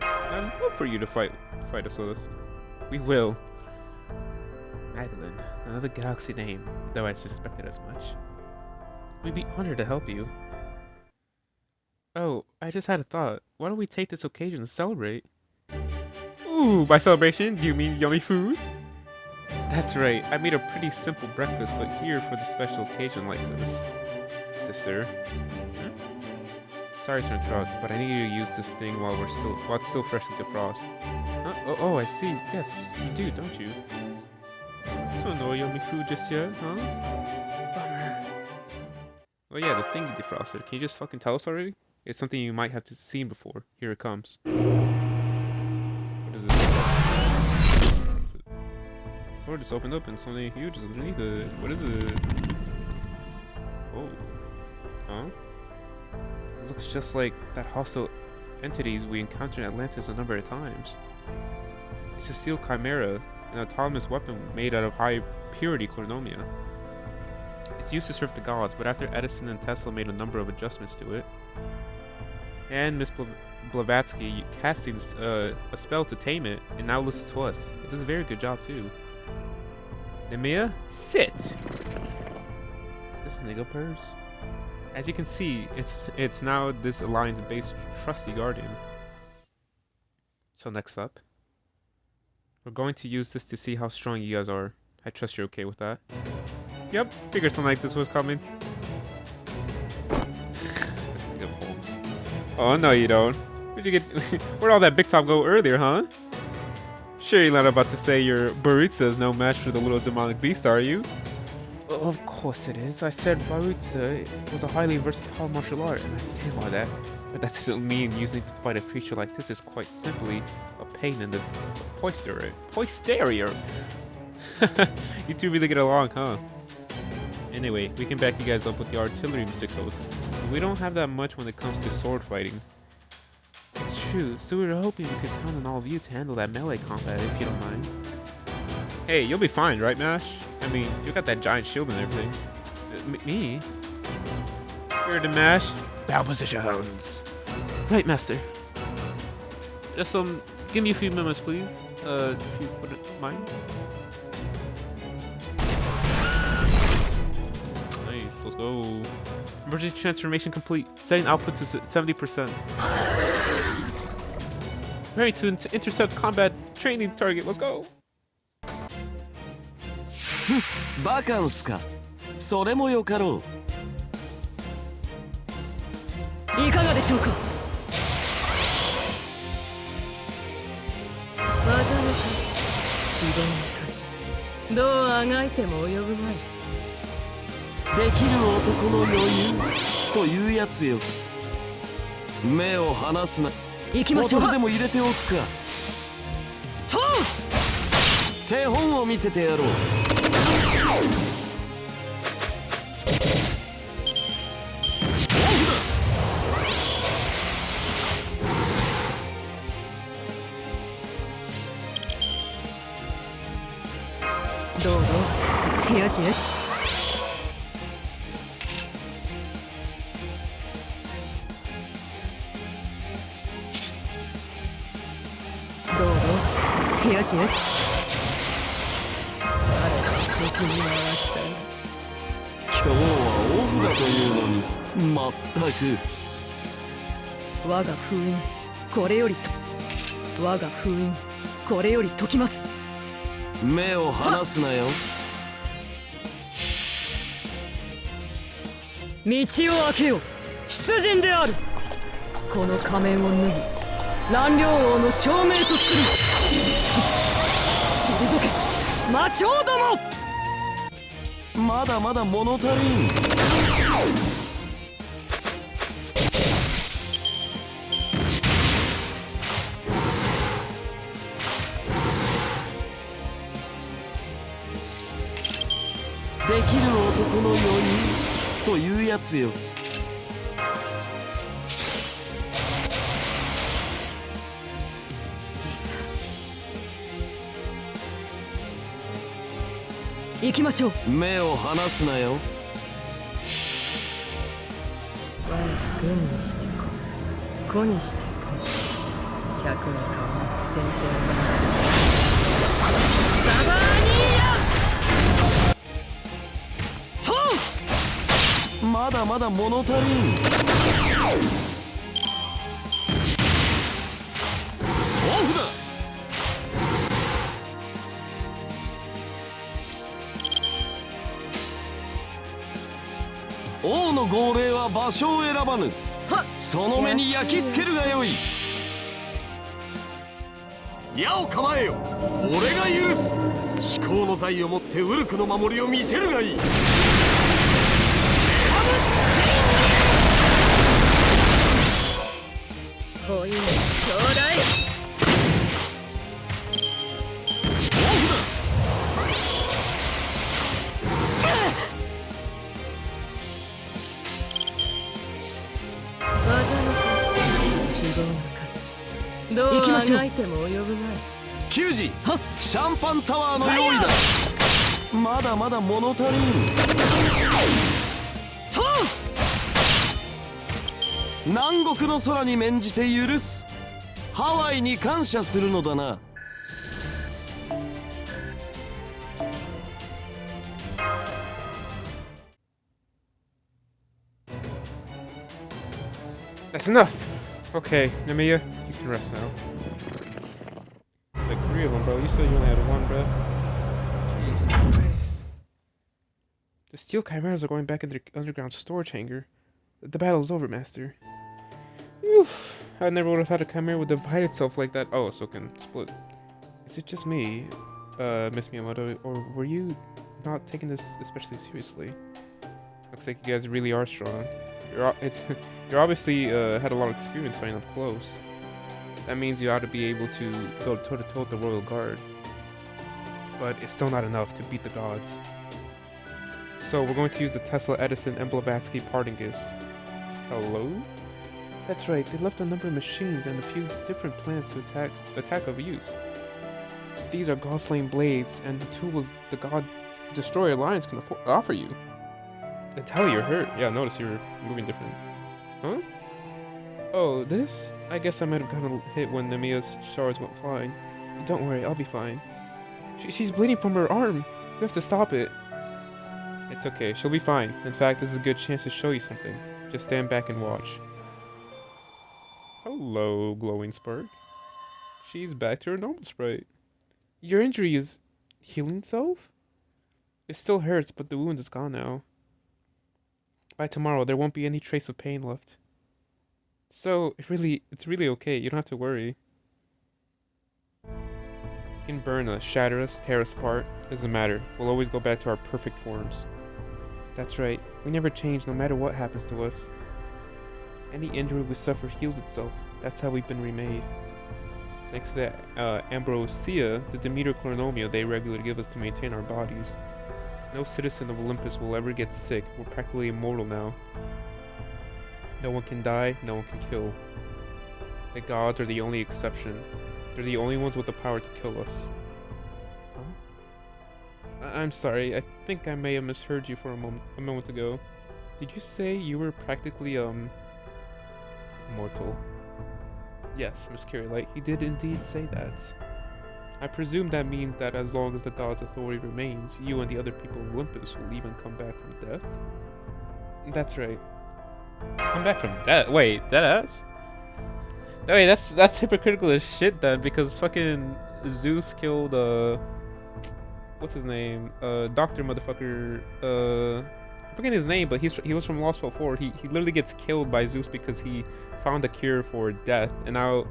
Speaker 2: I'd love for you to fight us with us. We will. Madeline, another galaxy name, though I suspected as much. We'd be honored to help you. Oh, I just had a thought. Why don't we take this occasion to celebrate? Ooh, by celebration, do you mean yummy food? That's right, I made a pretty simple breakfast, but here for the special occasion like this. Sister. Sorry to interrupt, but I need you to use this thing while it's still freshly defrost. Huh? Oh, I see. Yes, you do, don't you? So no yummy food just yet, huh? Bummer. Oh yeah, the thing you defrosted. Can you just fucking tell us already? It's something you might have seen before. Here it comes. What is it? The floor just opened up and something huge is underneath it. What is it? Oh. Huh? It looks just like that hostile entities we encountered in Atlantis a number of times. It's a steel chimera, an autonomous weapon made out of high purity clonomia. It's used to serve the gods, but after Edison and Tesla made a number of adjustments to it, and Miss Blavatsky casting a spell to tame it, and now listens to us. It does a very good job too. Nemea, sit! This nigga purse. As you can see, it's now this alliance-based trusty guardian. So next up, we're going to use this to see how strong you guys are. I trust you're okay with that. Yep, figured something like this was coming. This nigga Holmes. Oh no, you don't. Where'd you get? Where'd all that big top go earlier, huh? Sure, you're not about to say your Baritza is no match for the little demonic beast, are you? Of course it is. I said Barutsu was a highly versatile martial art, and I stand by that. But that doesn't mean using it to fight a creature like this is quite simply a pain in the posterior. You two really get along, huh? Anyway, we can back you guys up with the artillery, Mr. Coast. But we don't have that much when it comes to sword fighting. It's true, so we were hoping we could count on all of you to handle that melee combat, if you don't mind. Hey, you'll be fine, right, Mash? I mean, you got that giant shield and everything. Me? Here to Mash. Bow positions. Right, Master. Just give me a few moments, please. If you wouldn't mind. Nice, let's go. Emergency transformation complete. Setting output to 70%. Ready to intercept combat training target. Let's go.
Speaker 3: バカンスか。それもよかろう。いかがでしょうか。技の数、指導の数、どうあがいても及ぶまい。できる男の余裕というやつよ。目を離すな。行きましょう。ボトルでも入れておくか。と手本を見せてやろう。どうどうよしよしどうどうよしよし敵に回したい今日はオフだというのにまったく我が封印これよりと我が封印これより解きます目を離すなよ道を開けよ出陣であるこの仮面を脱ぎ蘭陵王の証明とする退け魔性どもまだまだ物足りんできる男の余裕というやつよ行きましょう目を離すなよ我が軍にして子にして子百の顔を先手をサバーニーヤまだまだ物足りんオフだ王の号令は場所を選ばぬその目に焼き付けるがよい矢を構えよ俺が許す至高の財をもってウルクの守りを見せるがいいおいちょうだいどうあがいても及ぶまい球児シャンパンタワーの用意だまだまだ物足りん南国の空に免じて許すハワイに感謝するのだな
Speaker 2: That's enough. Okay, Namiya, you can rest now. It's like 3 of them, bro. You said you only had 1, bro. Jesus Christ. The steel chimeras are going back in their underground storage hangar. The battle's over, Master. Whew. I never would have thought a chimera would divide itself like that. Oh, so it can split. Is it just me, Miss Miyamoto, or were you not taking this especially seriously. Looks like you guys really are strong. You're obviously had a lot of experience fighting up close. That means you ought to be able to go toe to toe with the Royal Guard. But it's still not enough to beat the gods. So we're going to use the Tesla, Edison, and Blavatsky parting gifts. Hello? That's right, they left a number of machines and a few different plans to attack of use. These are God-slaying blades and the tools the God Destroyer Alliance can offer you. Tell you're hurt. Yeah, notice you're moving different. Huh? Oh, this? I guess I might have gotten hit when Nemia's shards went flying. Don't worry, I'll be fine. She's bleeding from her arm. We have to stop it. It's okay, she'll be fine. In fact, this is a good chance to show you something. Just stand back and watch. Hello, glowing spark. She's back to her normal sprite. Your injury is healing itself? It still hurts, but the wound is gone now. By tomorrow, there won't be any trace of pain left. So, it's really okay. You don't have to worry. You can burn us, shatter us, tear us apart. Doesn't matter. We'll always go back to our perfect forms. That's right. We never change no matter what happens to us. Any injury we suffer heals itself. That's how we've been remade. Thanks to the ambrosia, the Demeter chronomia they regularly give us to maintain our bodies. No citizen of Olympus will ever get sick. We're practically immortal now. No one can die, no one can kill. The gods are the only exception. They're the only ones with the power to kill us. Huh? I'm sorry, I think I may have misheard you for a moment ago. Did you say you were practically, immortal? Yes, Miss Carrylite, he did indeed say that. I presume that means that as long as the god's authority remains, you and the other people of Olympus will even come back from death? That's right. Come back from death? Wait, deadass? Wait, that's hypocritical as shit then, because fucking Zeus killed, what's his name? Doctor motherfucker, I forget his name, but he was from Losbelt 4. He literally gets killed by Zeus because he found a cure for death, and now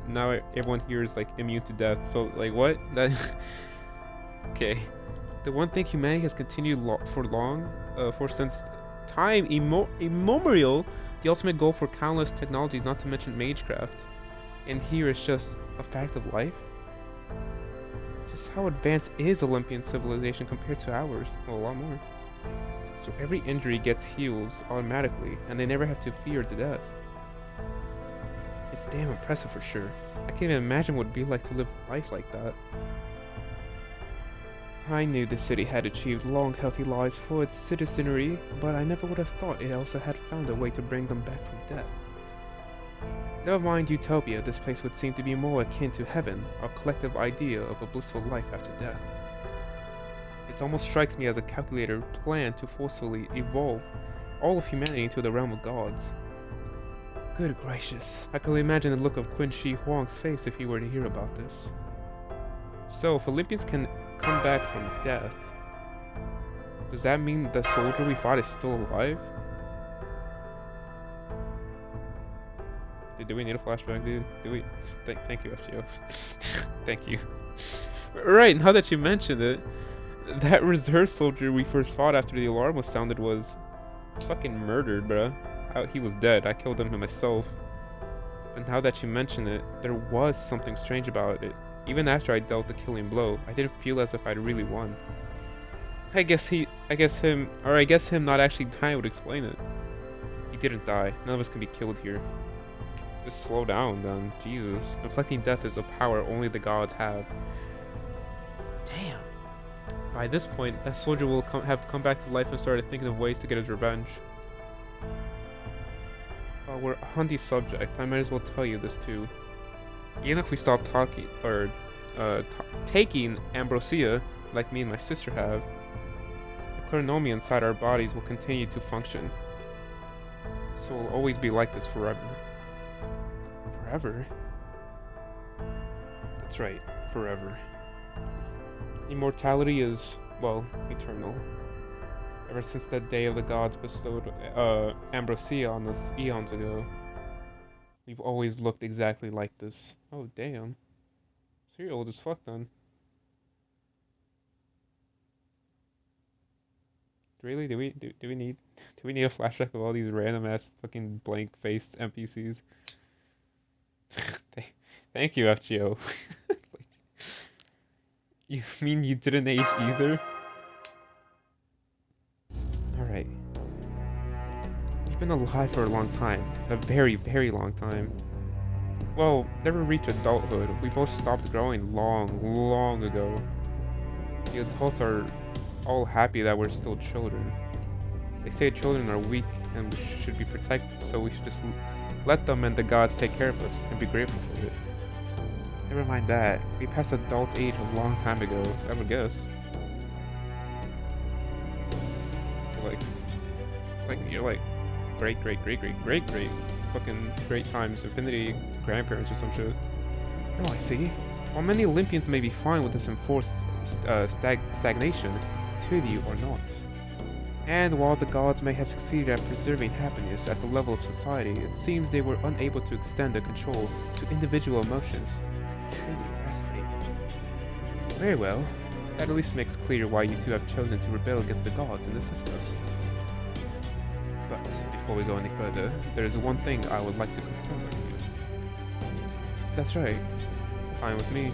Speaker 2: everyone here is like immune to death. So like what? That okay. The one thing humanity has continued for since time immemorial, the ultimate goal for countless technologies, not to mention magecraft, and here it's just a fact of life. Just how advanced is Olympian civilization compared to ours? Well, a lot more. So every injury gets heals automatically, and they never have to fear the death. It's damn impressive for sure. I can't even imagine what it'd be like to live life like that. I knew the city had achieved long, healthy lives for its citizenry, but I never would have thought it also had found a way to bring them back from death. Never mind utopia, this place would seem to be more akin to heaven, our collective idea of a blissful life after death. It almost strikes me as a calculated plan to forcefully evolve all of humanity into the realm of gods. Good gracious, I can only imagine the look of Qin Shi Huang's face if he were to hear about this. So, if Olympians can come back from death, does that mean the soldier we fought is still alive? Do we need a flashback, dude? Do we? Thank you, FGO. Thank you. Right, now that you mentioned it, that reserve soldier we first fought after the alarm was sounded was fucking murdered, bruh. He was dead. I killed him myself. But now that you mention it, there was something strange about it. Even after I dealt the killing blow, I didn't feel as if I'd really won. I guess him not actually dying would explain it. He didn't die. None of us can be killed here. Just slow down, then. Jesus. Inflicting death is a power only the gods have. Damn. By this point, that soldier will have come back to life and started thinking of ways to get his revenge. While we're on the subject, I might as well tell you this too. Even if we stop talking or taking ambrosia, like me and my sister have, the chronomia inside our bodies will continue to function. So we'll always be like this forever. Forever? That's right, forever. Immortality is, well, eternal. Ever since that day of the gods bestowed ambrosia on us eons ago, we've always looked exactly like this. Oh, damn. So you're old as fuck then. Really? Do we need a flashback of all these random ass fucking blank faced NPCs? Thank you, FGO. You mean you didn't age either? Alright. We've been alive for a long time. A very, very long time. Well, never reached adulthood. We both stopped growing long, long ago. The adults are all happy that we're still children. They say children are weak and we should be protected, so we should just let them and the gods take care of us and be grateful for it. Never mind that. We passed adult age a long time ago, I would guess. So like you're like great fucking great times infinity grandparents or some shit. No, I see. While many Olympians may be fine with this enforced stagnation, two of you are not. And while the gods may have succeeded at preserving happiness at the level of society, it seems they were unable to extend their control to individual emotions. Truly fascinating. Very well. That at least makes clear why you two have chosen to rebel against the gods and assist us. But before we go any further, there is one thing I would like to confirm with you. That's right. Fine with me.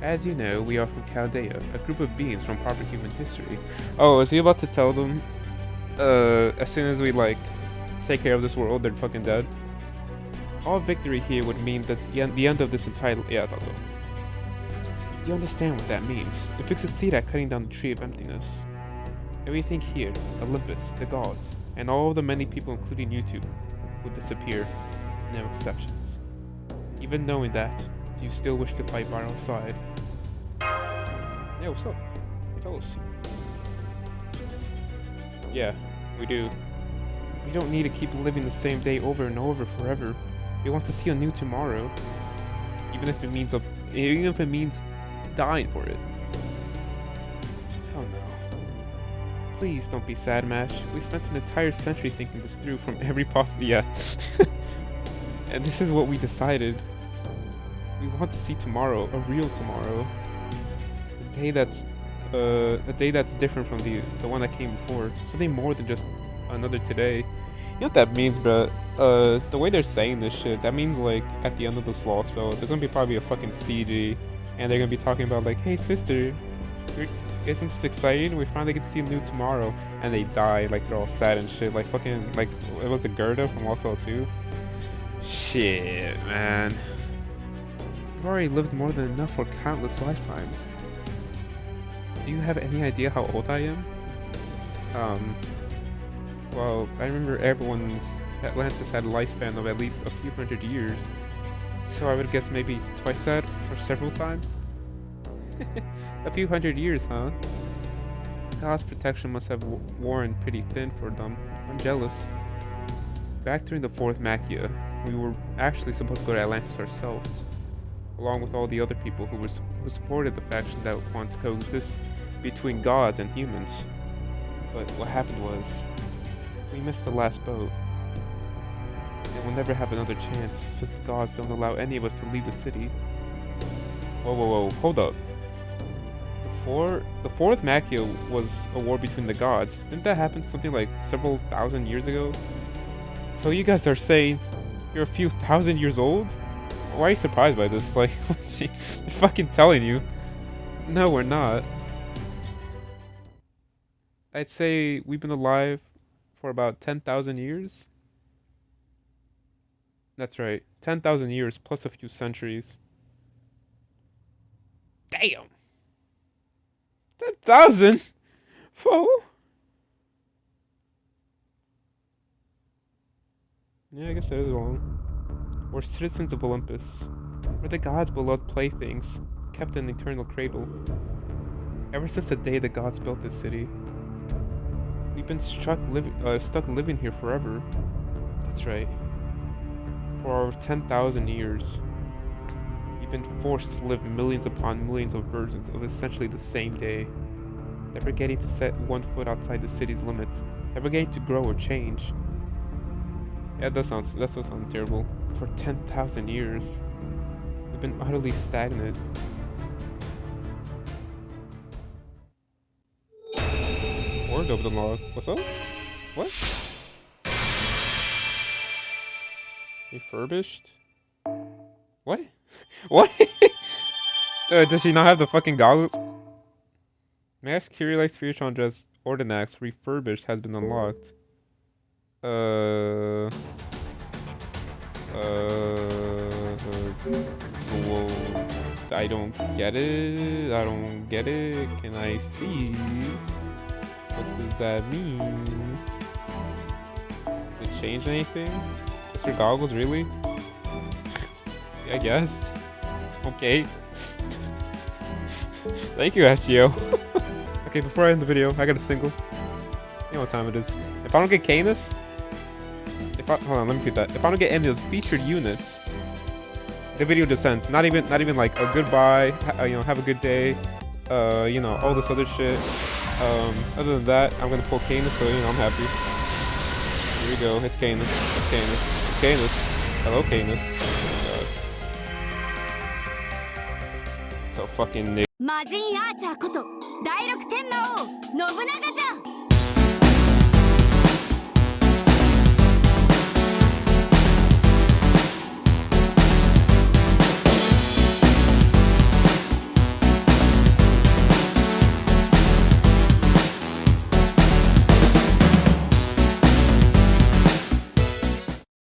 Speaker 2: As you know, we are from Chaldea, a group of beings from proper human history. Oh, is he about to tell them, as soon as we, like, take care of this world, they're fucking dead? All victory here would mean that the end of this entire... Yeah, I thought so. You understand what that means. If we succeed at cutting down the tree of emptiness, everything here, Olympus, the gods, and all of the many people, including you two, would disappear. No exceptions. Even knowing that, do you still wish to fight by our side? Yeah, what's up? Tell us. Yeah, we do. We don't need to keep living the same day over and over forever. We want to see a new tomorrow. Even if it means dying for it. Oh no. Please don't be sad, Mash. We spent an entire century thinking this through from every possible... Yeah. And this is what we decided. We want to see tomorrow, a real tomorrow. A day that's different from the one that came before. Something more than just another today. You know what that means, bro? The way they're saying this shit, that means like at the end of this Losbelt, there's gonna be probably a fucking CG, and they're gonna be talking about like, hey sister, isn't this exciting? We finally get to see a new tomorrow, and they die, like they're all sad and shit, like fucking, like it was a Gerda from Losbelt 2. Shit, man. I've already lived more than enough for countless lifetimes. Do you have any idea how old I am? Well, I remember Atlantis had a lifespan of at least a few hundred years. So I would guess maybe twice that, or several times? A few hundred years, huh? God's protection must have worn pretty thin for them. I'm jealous. Back during the 4th Machia, we were actually supposed to go to Atlantis ourselves, along with all the other people who supported the faction that wanted to coexist between gods and humans. But what happened was, we missed the last boat, and we'll never have another chance since the gods don't allow any of us to leave the city. Whoa, hold up. The 4th Machia was a war between the gods. Didn't that happen something like several thousand years ago? So you guys are saying you're a few thousand years old? Why are you surprised by this? Like, they're fucking telling you. No, we're not. I'd say we've been alive for about 10,000 years. That's right, 10,000 years plus a few centuries. Damn! 10,000? Whoa! Yeah, I guess that is long. We're citizens of Olympus. We're the gods' beloved playthings, kept in the eternal cradle. Ever since the day the gods built this city, we've been stuck living here forever. That's right. For over 10,000 years, we've been forced to live millions upon millions of versions of essentially the same day, never getting to set one foot outside the city's limits, never getting to grow or change. Yeah, that does sound terrible. For 10,000 years, we've been utterly stagnant. Wardrobe unlocked. What's up? What? Refurbished? What? What? Does she not have the fucking goggles? Mask Kyrie spiritual undress Ordinax refurbished has been unlocked. Well, I don't get it. I don't get it. Can I see? What does that mean? Does it change anything? Just her goggles, really? I guess. Okay. Thank you, FGO. Okay, before I end the video, I got a single. You know what time it is. If I don't get Canis, hold on, let me repeat that. If I don't get any of the featured units, the video just ends. Not even like a goodbye, you know, have a good day, you know, all this other shit. Other than that, I'm gonna pull Canis, so you know, I'm happy. Here we go. It's Canis. It's Canis. It's Canis. Hello, Canis. Oh my god. So fucking.
Speaker 4: 魔人アーチャーこと第六天魔王信長じゃ。